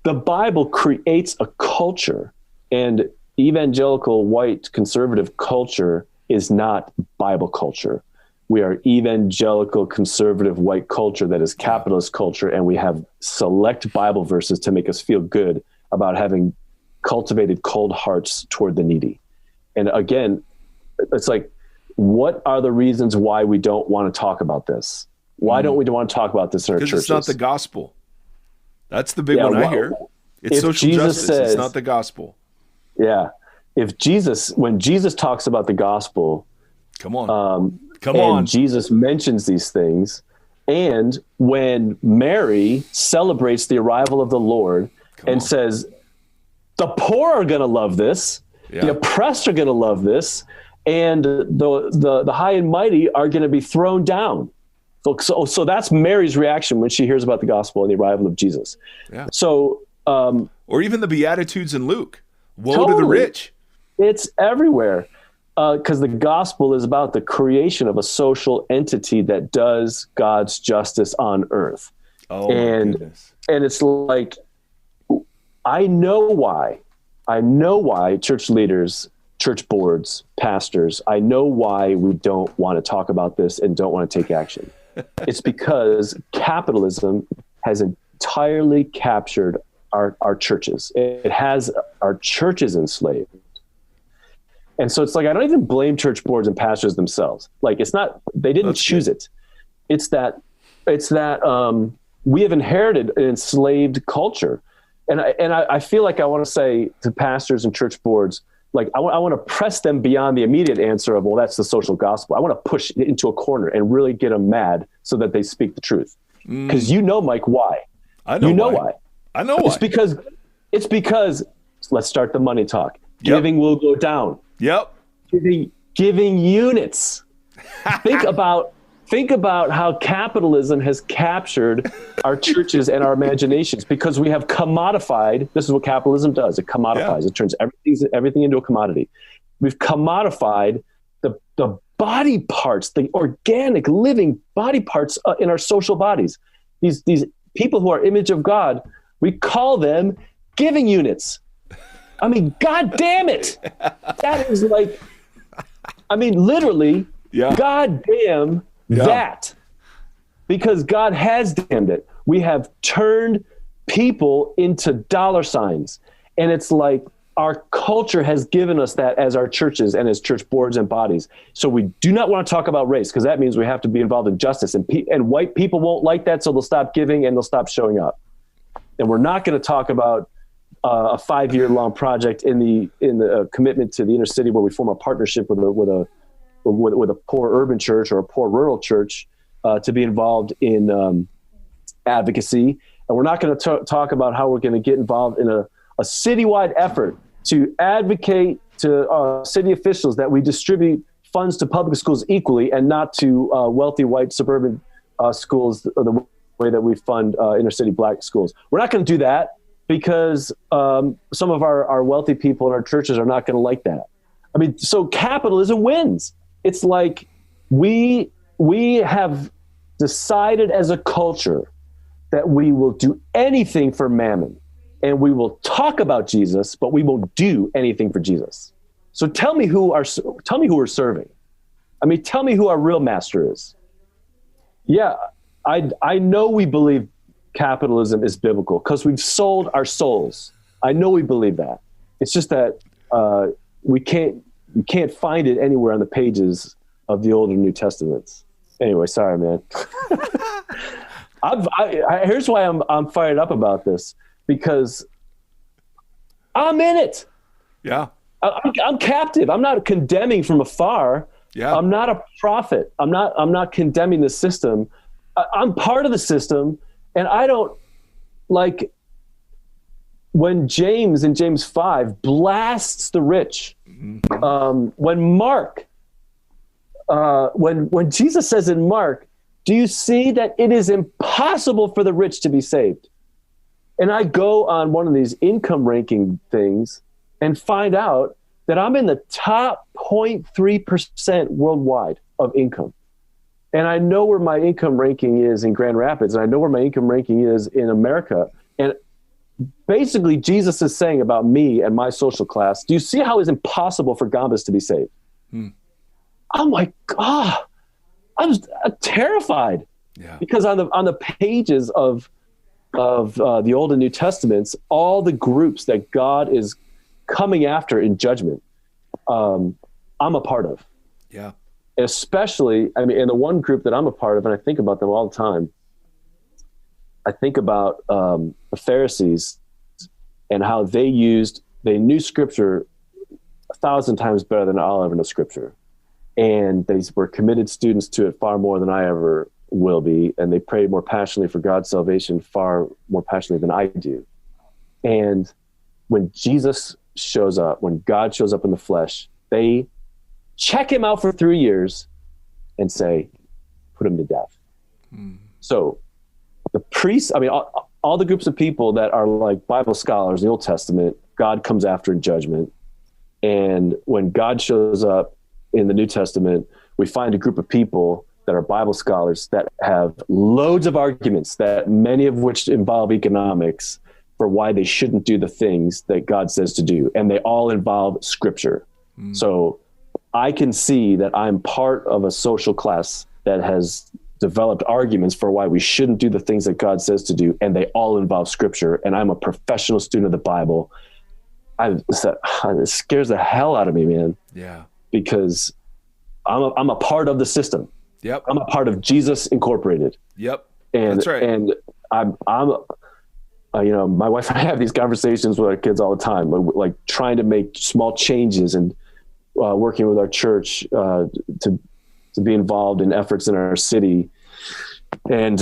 the Bible creates a culture, and evangelical white conservative culture is not Bible culture. We are evangelical conservative white culture that is capitalist culture, and we have select Bible verses to make us feel good about having cultivated cold hearts toward the needy. And again, it's like, what are the reasons why we don't want to talk about this? Why don't we want to talk about this in our churches? Because it's not the gospel. That's the big one I hear. It's social justice. It's not the gospel. Yeah. When Jesus talks about the gospel, come on. Jesus mentions these things. And when Mary celebrates the arrival of the Lord says, the poor are going to love this. Yeah. The oppressed are going to love this. And the high and mighty are going to be thrown down. So that's Mary's reaction when she hears about the gospel and the arrival of Jesus. Yeah. So, or even the Beatitudes in Luke. Woe to the rich. It's everywhere. Because the gospel is about the creation of a social entity that does God's justice on earth. Oh, my goodness. And it's like, I know why church leaders, church boards, pastors, I know why we don't want to talk about this and don't want to take action. It's because capitalism has entirely captured our churches. It has our churches enslaved. And so it's like, I don't even blame church boards and pastors themselves. Like, it's not, they didn't choose it. It's that we have inherited an enslaved culture. And I feel like I want to say to pastors and church boards, like, I want to press them beyond the immediate answer of, well, that's the social gospel. I want to push it into a corner and really get them mad so that they speak the truth. Because Mike, why? I know why. I know why. It's because let's start the money talk. Yep. Giving will go down. Yep. Giving units. Think about how capitalism has captured our churches and our imaginations, because we have commodified. This is what capitalism does. It commodifies. Yeah. It turns everything into a commodity. We've commodified the body parts, the organic living body parts in our social bodies. These people who are image of God, we call them giving units. I mean, God damn it. That is like, I mean, literally, God damn that. Because God has damned it. We have turned people into dollar signs. And it's like, our culture has given us that as our churches and as church boards and bodies. So we do not want to talk about race, because that means we have to be involved in justice. And white people won't like that, so they'll stop giving and they'll stop showing up. And we're not going to talk about a 5-year-long project in the commitment to the inner city, where we form a partnership with a poor urban church or a poor rural church to be involved in advocacy. And we're not going to talk about how we're going to get involved in a citywide effort to advocate to city officials that we distribute funds to public schools equally and not to wealthy white suburban schools the way that we fund inner city black schools. We're not going to do that, because some of our wealthy people in our churches are not going to like that. I mean, so capitalism wins. It's like we have decided as a culture that we will do anything for mammon, and we will talk about Jesus, but we won't do anything for Jesus. So tell me who we're serving. I mean, tell me who our real master is. Yeah, I know we believe capitalism is biblical because we've sold our souls. I know we believe that. It's just that we can't find it anywhere on the pages of the Old and New Testaments. Anyway, sorry, man. Here's why I'm fired up about this, because I'm in it. Yeah. I'm captive. I'm not condemning from afar. Yeah. I'm not a prophet. I'm not condemning the system. I'm part of the system. And I don't, like, when James in James 5 blasts the rich, when Mark, when Jesus says in Mark, do you see that it is impossible for the rich to be saved? And I go on one of these income ranking things and find out that I'm in the top 0.3% worldwide of income. And I know where my income ranking is in Grand Rapids, and I know where my income ranking is in America. And basically, Jesus is saying about me and my social class, do you see how it's impossible for Gombis to be saved? I'm like, I was terrified. Yeah. Because on the pages of the Old and New Testaments, all the groups that God is coming after in judgment, I'm a part of. Yeah. Especially, I mean, in the one group that I'm a part of, and I think about them all the time, I think about the Pharisees and how they knew scripture 1,000 times better than I'll ever know scripture. And they were committed students to it far more than I ever will be. And they prayed more passionately for God's salvation, far more passionately than I do. And when Jesus shows up, when God shows up in the flesh, they check him out for 3 years and say, put him to death. So the priests, I mean, all the groups of people that are like Bible scholars in the Old Testament, God comes after in judgment. And when God shows up in the New Testament, we find a group of people that are Bible scholars that have loads of arguments, that many of which involve economics, for why they shouldn't do the things that God says to do. And they all involve scripture. So I can see that I'm part of a social class that has developed arguments for why we shouldn't do the things that God says to do. And they all involve scripture. And I'm a professional student of the Bible. It scares the hell out of me, man. Yeah. Because I'm a part of the system. Yep. I'm a part of Jesus Incorporated. Yep. And that's right. And I'm my wife and I have these conversations with our kids all the time, like trying to make small changes and working with our church to be involved in efforts in our city, and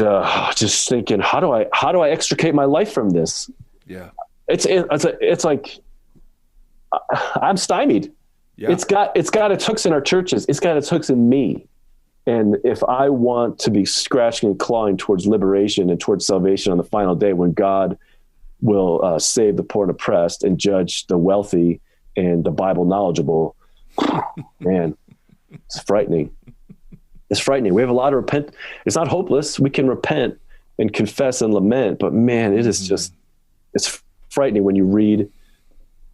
just thinking, how do I extricate my life from this? Yeah. It's like I'm stymied. Yeah. It's got its hooks in our churches. It's got its hooks in me. And if I want to be scratching and clawing towards liberation and towards salvation on the final day, when God will save the poor and oppressed and judge the wealthy and the Bible knowledgeable, man, it's frightening. It's frightening. We have a lot of repent. It's not hopeless. We can repent and confess and lament, but man, it is just, it's frightening when you read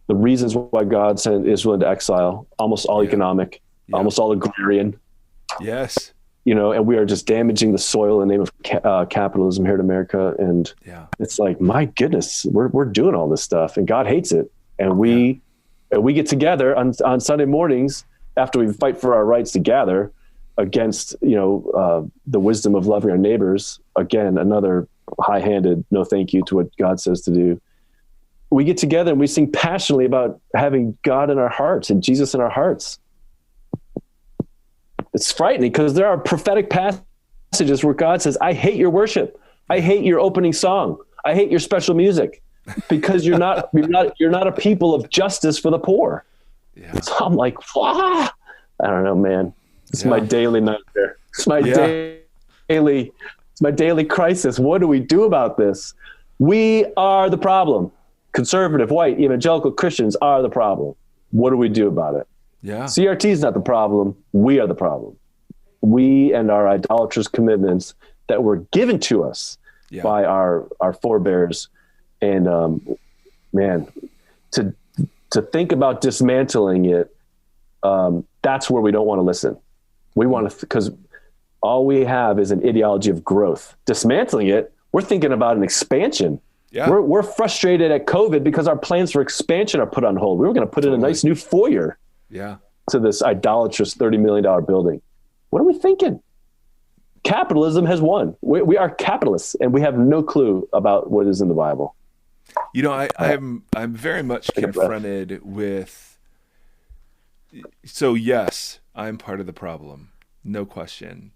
the reasons why God sent Israel into exile, almost all economic, almost all agrarian. Yes. And we are just damaging the soil in the name of capitalism here in America. And it's like, my goodness, we're doing all this stuff and God hates it. And we get together on Sunday mornings after we fight for our rights to gather against, the wisdom of loving our neighbors. Again, another high-handed, no thank you to what God says to do. We get together and we sing passionately about having God in our hearts and Jesus in our hearts. It's frightening because there are prophetic passages where God says, I hate your worship. I hate your opening song. I hate your special music because you're not a people of justice for the poor. Yeah. So I'm like, I don't know, man. It's my daily nightmare. It's my daily crisis. What do we do about this? We are the problem. Conservative, white, evangelical Christians are the problem. What do we do about it? Yeah. CRT is not the problem. We are the problem. We and our idolatrous commitments that were given to us by our forebears. And man, to think about dismantling it, that's where we don't want to listen. We want to, because all we have is an ideology of growth. Dismantling it, we're thinking about an expansion. Yeah. We're frustrated at COVID because our plans for expansion are put on hold. We were going to put in a nice new foyer to this idolatrous $30 million building. What are we thinking? Capitalism has won. We are capitalists, and we have no clue about what is in the Bible. I'm very much confronted with. So yes, I'm part of the problem, no question,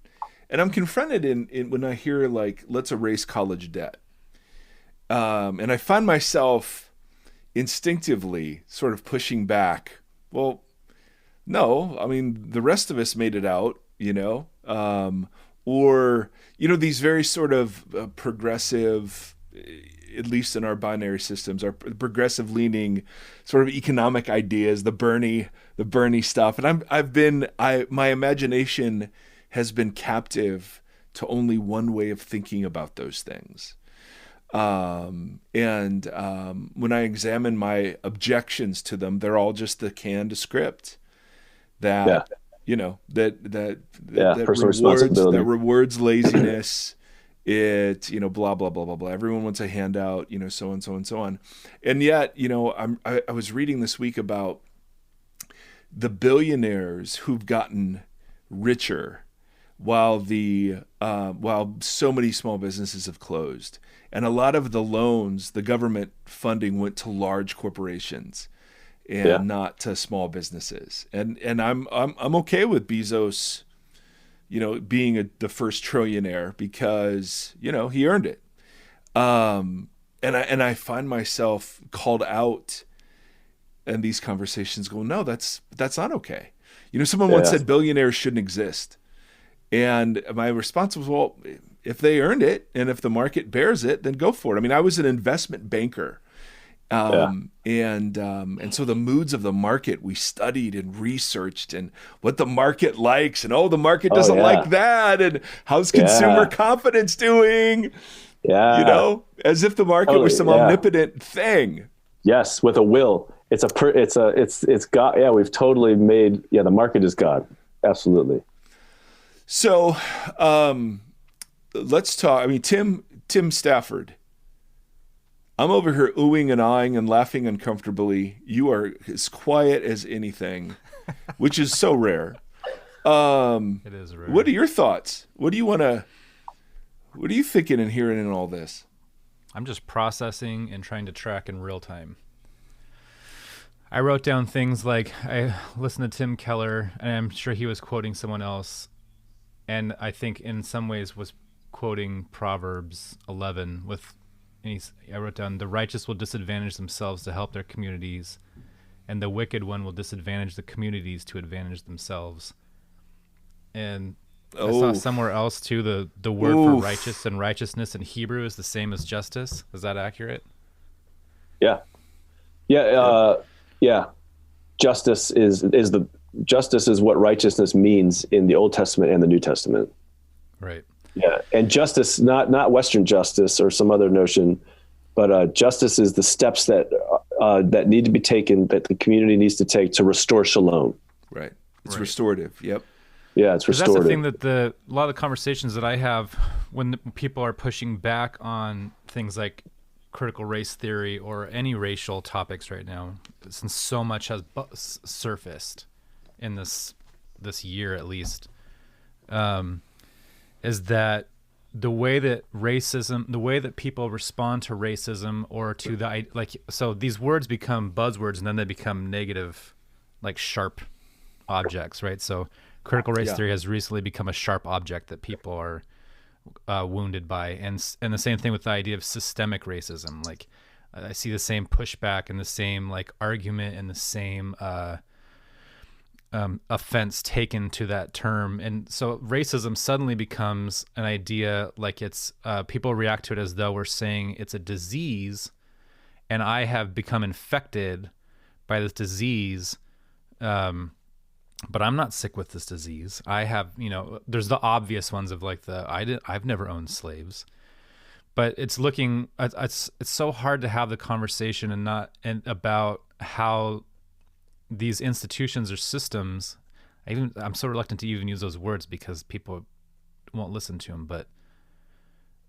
and I'm confronted in when I hear like, let's erase college debt, and I find myself instinctively sort of pushing back. Well, no, I mean the rest of us made it out, or these very sort of progressive, at least in our binary systems, our progressive leaning sort of economic ideas, the Bernie stuff. And my imagination has been captive to only one way of thinking about those things. And when I examine my objections to them, they're all just the canned script that rewards laziness It, blah, blah, blah, blah, blah. Everyone wants a handout, so and so and so on. And yet, I was reading this week about the billionaires who've gotten richer while while so many small businesses have closed. And a lot of the loans, the government funding went to large corporations and not to small businesses. And I'm okay with Bezos, being the first trillionaire because, he earned it. And I find myself called out in these conversations going, no, that's not okay. Someone once said billionaires shouldn't exist. And my response was, well, if they earned it and if the market bears it, then go for it. I mean, I was an investment banker. And so the moods of the market we studied and researched and what the market likes and the market doesn't like that and how's consumer confidence doing? As if the market was some omnipotent thing. Yes, with a will. It's God. Yeah, we've totally made the market is God. Absolutely. So let's talk. I mean, Tim Stafford. I'm over here oohing and aahing and laughing uncomfortably. You are as quiet as anything, which is so rare. It is rare. What are your thoughts? What are you thinking and hearing in all this? I'm just processing and trying to track in real time. I wrote down things like I listened to Tim Keller, and I'm sure he was quoting someone else, and I think in some ways was quoting Proverbs 11 with. I wrote down, the righteous will disadvantage themselves to help their communities, and the wicked one will disadvantage the communities to advantage themselves. And I saw somewhere else too, the word for righteous and righteousness in Hebrew is the same as justice. Is that accurate? Yeah. Justice is what righteousness means in the Old Testament and the New Testament. Right. Yeah, and justice, not Western justice or some other notion, but justice is the steps that need to be taken, that the community needs to take to restore shalom. Right. It's restorative. Yep. Yeah, it's restorative. That's the thing that a lot of the conversations that I have when people are pushing back on things like critical race theory or any racial topics right now, since so much has surfaced in this year at least, is that the way that people respond to racism or to so these words become buzzwords and then they become negative, like sharp objects, right? So critical race theory has recently become a sharp object that people are wounded by, and the same thing with the idea of systemic racism. Like I see the same pushback and the same like argument and the same offense taken to that term. And so racism suddenly becomes an idea, like it's people react to it as though we're saying it's a disease and I have become infected by this disease, but I'm not sick with this disease. I have, there's the obvious ones of like I've never owned slaves, but it's so hard to have the conversation and about how these institutions or systems, I'm so reluctant to even use those words because people won't listen to them, but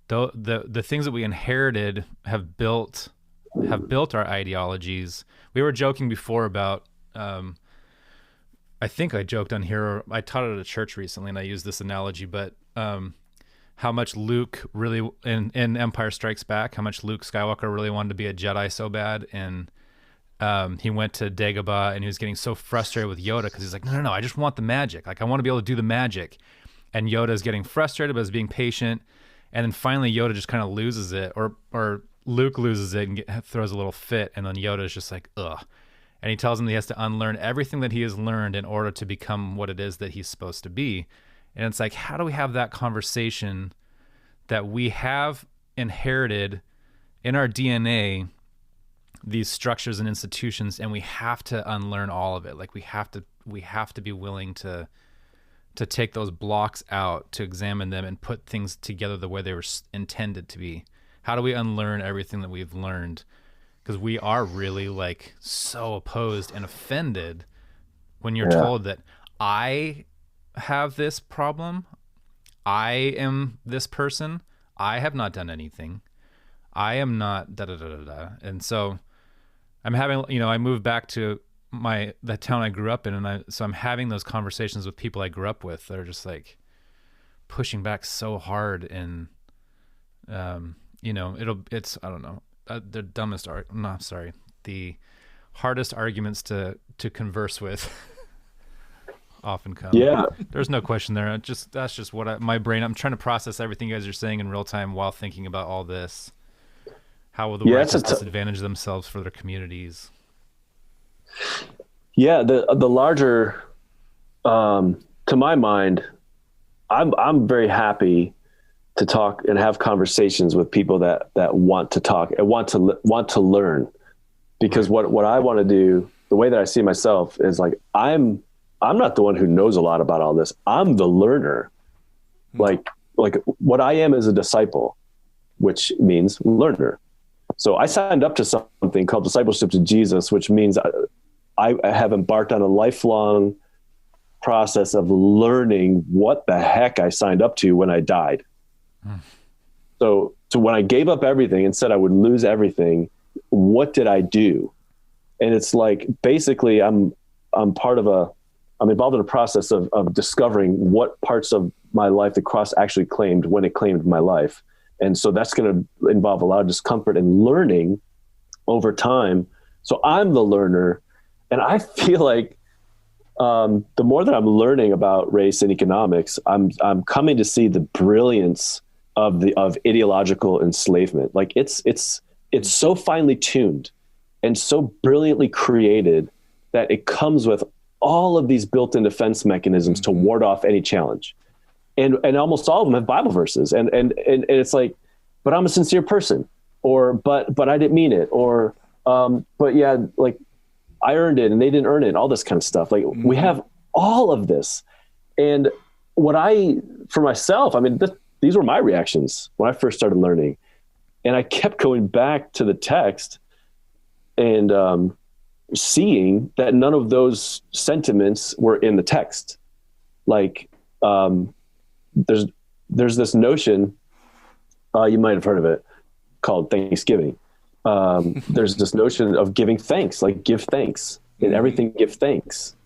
the things that we inherited have built our ideologies. We were joking before about, I think I joked on here, or I taught it at a church recently and I used this analogy, but how much Luke really, in Empire Strikes Back, how much Luke Skywalker really wanted to be a Jedi so bad, and he went to Dagobah and he was getting so frustrated with Yoda because he's like, no, I just want the magic. Like, I want to be able to do the magic. And Yoda's getting frustrated, but is being patient. And then finally Yoda just kind of loses it, or Luke loses it and throws a little fit. And then Yoda's just like, ugh. And he tells him he has to unlearn everything that he has learned in order to become what it is that he's supposed to be. And it's like, how do we have that conversation that we have inherited in our DNA, these structures and institutions, and we have to unlearn all of it? Like we have to be willing to take those blocks out, to examine them and put things together the way they were intended to be. How do we unlearn everything that we've learned? Because we are really like so opposed and offended when you're told that I have this problem, I am this person, I have not done anything. I am not da da da da da. And so I'm having, I moved back to the town I grew up in, and so I'm having those conversations with people I grew up with that are just like pushing back so hard, and it's I don't know, the the hardest arguments to converse with often come. Yeah, there's no question there. That's just what my brain. I'm trying to process everything you guys are saying in real time while thinking about all this. How will the righteous disadvantage themselves for their communities? Yeah, the larger, to my mind, I'm very happy to talk and have conversations with people that want to talk and want to learn, because what I want to do, the way that I see myself is like, I'm not the one who knows a lot about all this. I'm the learner. Like what I am is a disciple, which means learner. So I signed up to something called Discipleship to Jesus, which means I have embarked on a lifelong process of learning what the heck I signed up to when I died. So when I gave up everything and said I would lose everything, what did I do? And it's like, basically I'm involved in a process of discovering what parts of my life the cross actually claimed when it claimed my life. And so that's going to involve a lot of discomfort and learning over time. So I'm the learner. And I feel like the more that I'm learning about race and economics, I'm coming to see the brilliance of ideological enslavement. Like it's so finely tuned and so brilliantly created that it comes with all of these built-in defense mechanisms to ward off any challenge. And almost all of them have Bible verses. And it's like, but I'm a sincere person, or, but I didn't mean it, or, but yeah, like I earned it and they didn't earn it, all this kind of stuff. Like we have all of this. And for myself, I mean, these were my reactions when I first started learning, and I kept going back to the text and seeing that none of those sentiments were in the text. Like, there's this notion, you might have heard of it, called Thanksgiving. There's this notion of giving thanks, like give thanks in everything, give thanks.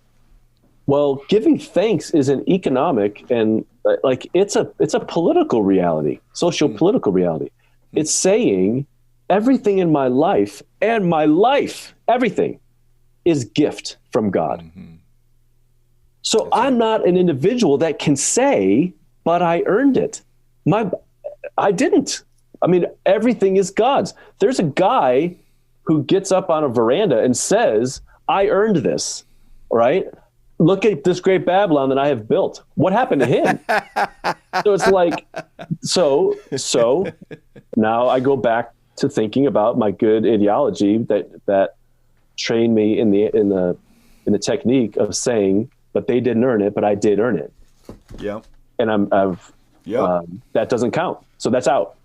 Well, giving thanks is an economic and like it's a political reality, social political reality. It's saying everything in my life and my life, everything is gift from God. So I'm not an individual that can say, but I earned it. I didn't. I mean, everything is God's. There's a guy who gets up on a veranda and says, I earned this, right? Look at this great Babylon that I have built. What happened to him? So it's like, so now I go back to thinking about my good ideology that trained me in the technique of saying, but they didn't earn it, but I did earn it. Yeah. And that doesn't count. So that's out.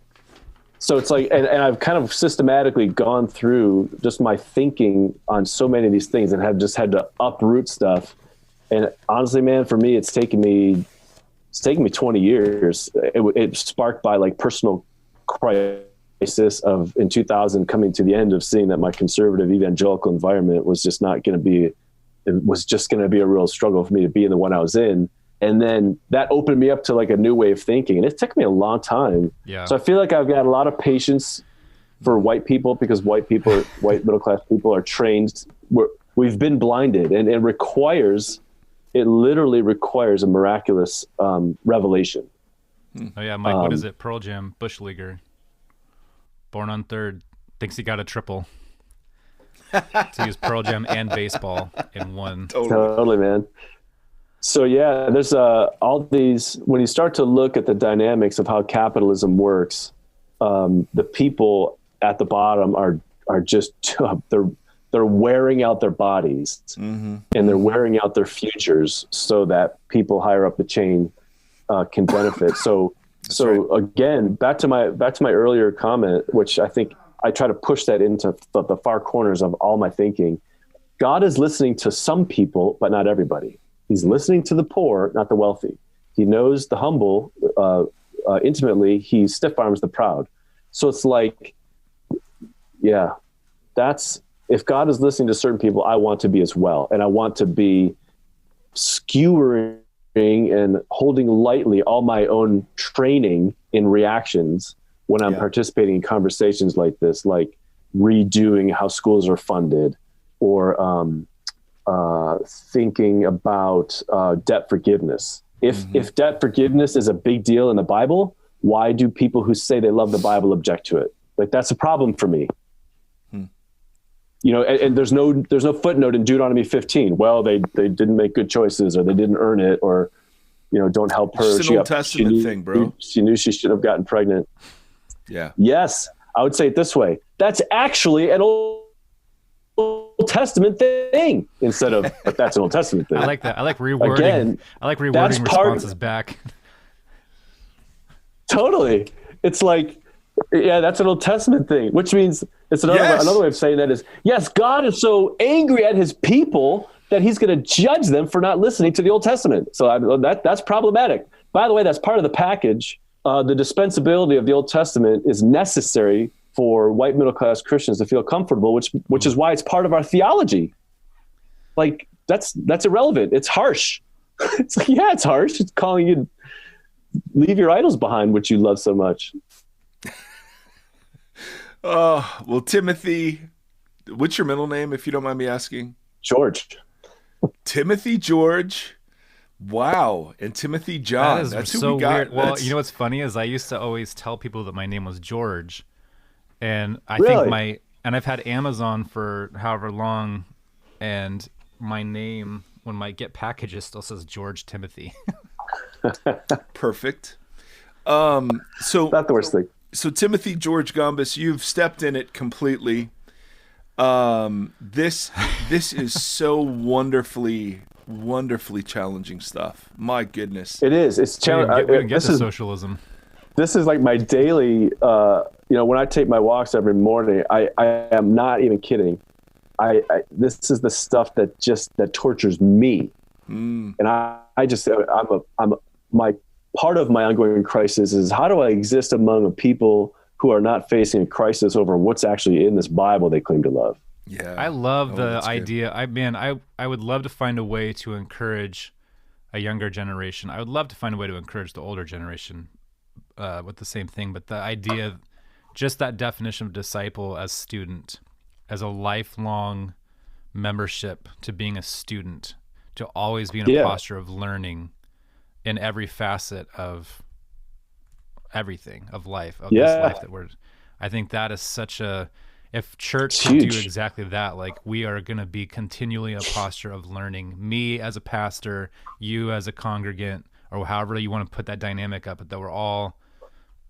So it's like, and I've kind of systematically gone through just my thinking on so many of these things and have just had to uproot stuff. And honestly, man, for me, it's taken me 20 years. It sparked by like personal crisis of in 2000 coming to the end of seeing that my conservative evangelical environment was just not going to be, it was just going to be a real struggle for me to be in the one I was in. And then that opened me up to like a new way of thinking. And it took me a long time. Yeah. So I feel like I've got a lot of patience for white people because white middle-class people are trained. We've been blinded, and it literally requires a miraculous revelation. Oh yeah, Mike, what is it? Pearl Jam, Bush Leaguer, born on third, thinks he got a triple. To use Pearl Jam and baseball in one. Totally, man. So yeah, there's all these, when you start to look at the dynamics of how capitalism works, the people at the bottom are just, they're wearing out their bodies and they're wearing out their futures so that people higher up the chain can benefit. So again, back to my earlier comment, which I think I try to push that into the far corners of all my thinking. God is listening to some people, but not everybody. He's listening to the poor, not the wealthy. He knows the humble intimately, he stiff arms the proud. So it's like, yeah, if God is listening to certain people, I want to be as well. And I want to be skewering and holding lightly all my own training in reactions when I'm participating in conversations like this, like redoing how schools are funded, or thinking about debt forgiveness. If debt forgiveness is a big deal in the Bible, why do people who say they love the Bible object to it? Like, that's a problem for me. You know, and there's no footnote in Deuteronomy 15. Well, they didn't make good choices, or they didn't earn it, or, you know, don't help her. It's an Old Testament thing, bro. She knew she should have gotten pregnant. Yeah. Yes, I would say it this way. That's actually an Old Testament thing instead of, but that's an Old Testament thing. I like that. I like rewording. Again, I like rewording responses back. Totally. It's like, yeah, that's an Old Testament thing, which means it's another way of saying that is, yes, God is so angry at his people that he's going to judge them for not listening to the Old Testament. So that's problematic. By the way, that's part of the package. The dispensability of the Old Testament is necessary for white middle-class Christians to feel comfortable, which is why it's part of our theology. Like, that's irrelevant. It's harsh. It's like, yeah, it's harsh. It's calling you leave your idols behind, which you love so much. Oh, well, Timothy, what's your middle name, if you don't mind me asking? George. Timothy George. Wow. And Timothy John. That's so who we got. Weird. Well, you know what's funny is I used to always tell people that my name was George. And I think I've had Amazon for however long, and my name, when I get packages, still says George Timothy. Perfect. So not the worst thing. So Timothy George Gombis, you've stepped in it completely. This is so wonderfully challenging stuff. My goodness. It is. It's challenging. We didn't get to socialism. This is like my daily, when I take my walks every morning, I am not even kidding. This is the stuff that tortures me. And my part of my ongoing crisis is, how do I exist among a people who are not facing a crisis over what's actually in this Bible they claim to love? Yeah, I love the idea. I would love to find a way to encourage a younger generation. I would love to find a way to encourage the older generation with the same thing. But the idea, just that definition of disciple as student, as a lifelong membership to being a student, to always be in a posture of learning in every facet of everything, of life, of this life that I think that is such if church could do exactly that, like, we are going to be continually a posture of learning. Me as a pastor, you as a congregant, or however you want to put that dynamic up, but that we're all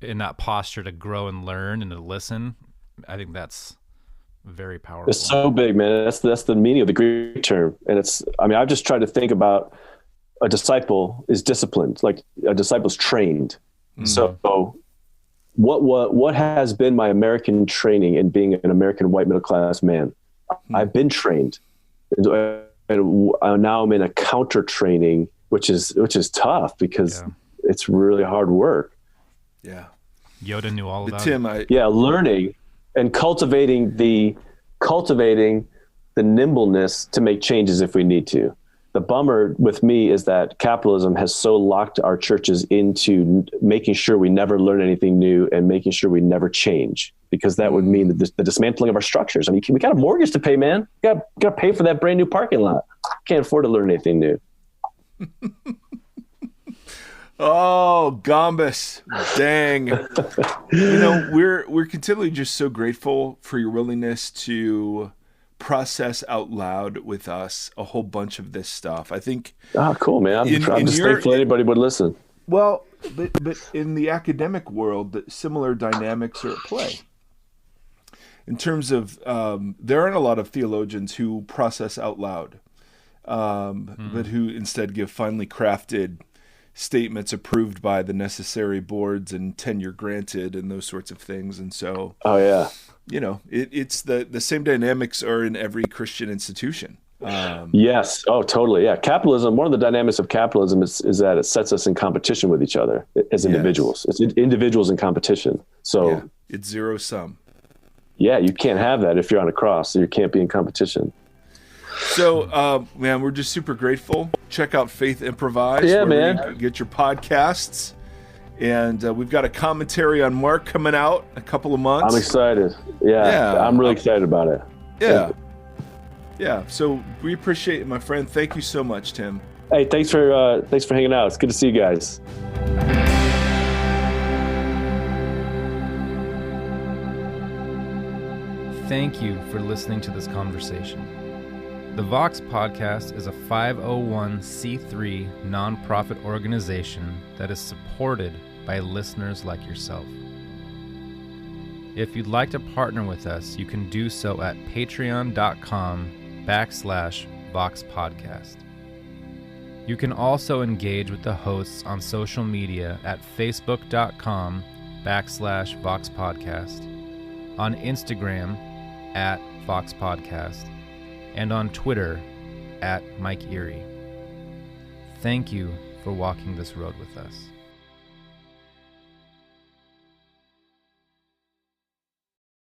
in that posture to grow and learn and to listen. I think that's very powerful. It's so big, man. That's the meaning of the Greek term. And I've just tried to think about a disciple is disciplined, like a disciple's trained. Mm-hmm. So what has been my American training in being an American white middle-class man? Mm-hmm. I've been trained. And now I'm in a counter training, which is tough because it's really hard work. Yeah. Yoda knew all about it. Learning and cultivating the nimbleness to make changes if we need to. The bummer with me is that capitalism has so locked our churches into making sure we never learn anything new and making sure we never change, because that would mean the dismantling of our structures. I mean, we got a mortgage to pay, man. We got to pay for that brand new parking lot. Can't afford to learn anything new. Oh, Gombis, dang. We're continually just so grateful for your willingness to process out loud with us a whole bunch of this stuff. I think. Oh, cool, man. I'm just thankful anybody would listen. Well, but in the academic world, similar dynamics are at play. In terms of, there aren't a lot of theologians who process out loud, but who instead give finely crafted statements approved by the necessary boards and tenure granted and those sorts of things. And so, it's the same dynamics are in every Christian institution. Yes. Oh, totally. Yeah. Capitalism, one of the dynamics of capitalism is that it sets us in competition with each other as individuals. It's individuals in competition. So it's zero sum. Yeah, you can't have that if you're on a cross. So you can't be in competition. So, man, we're just super grateful. Check out Faith Improvise. Yeah, man. You get your podcasts. And we've got a commentary on Mark coming out in a couple of months. I'm excited. Yeah. I'm really excited about it. Yeah. Yeah. So we appreciate it, my friend. Thank you so much, Tim. Hey, thanks for hanging out. It's good to see you guys. Thank you for listening to this conversation. The Vox Podcast is a 501c3 nonprofit organization that is supported by listeners like yourself. If you'd like to partner with us, you can do so at patreon.com/Vox Podcast. You can also engage with the hosts on social media at facebook.com/Vox Podcast, on Instagram @Vox Podcast, and on Twitter @Mike Erre. Thank you for walking this road with us.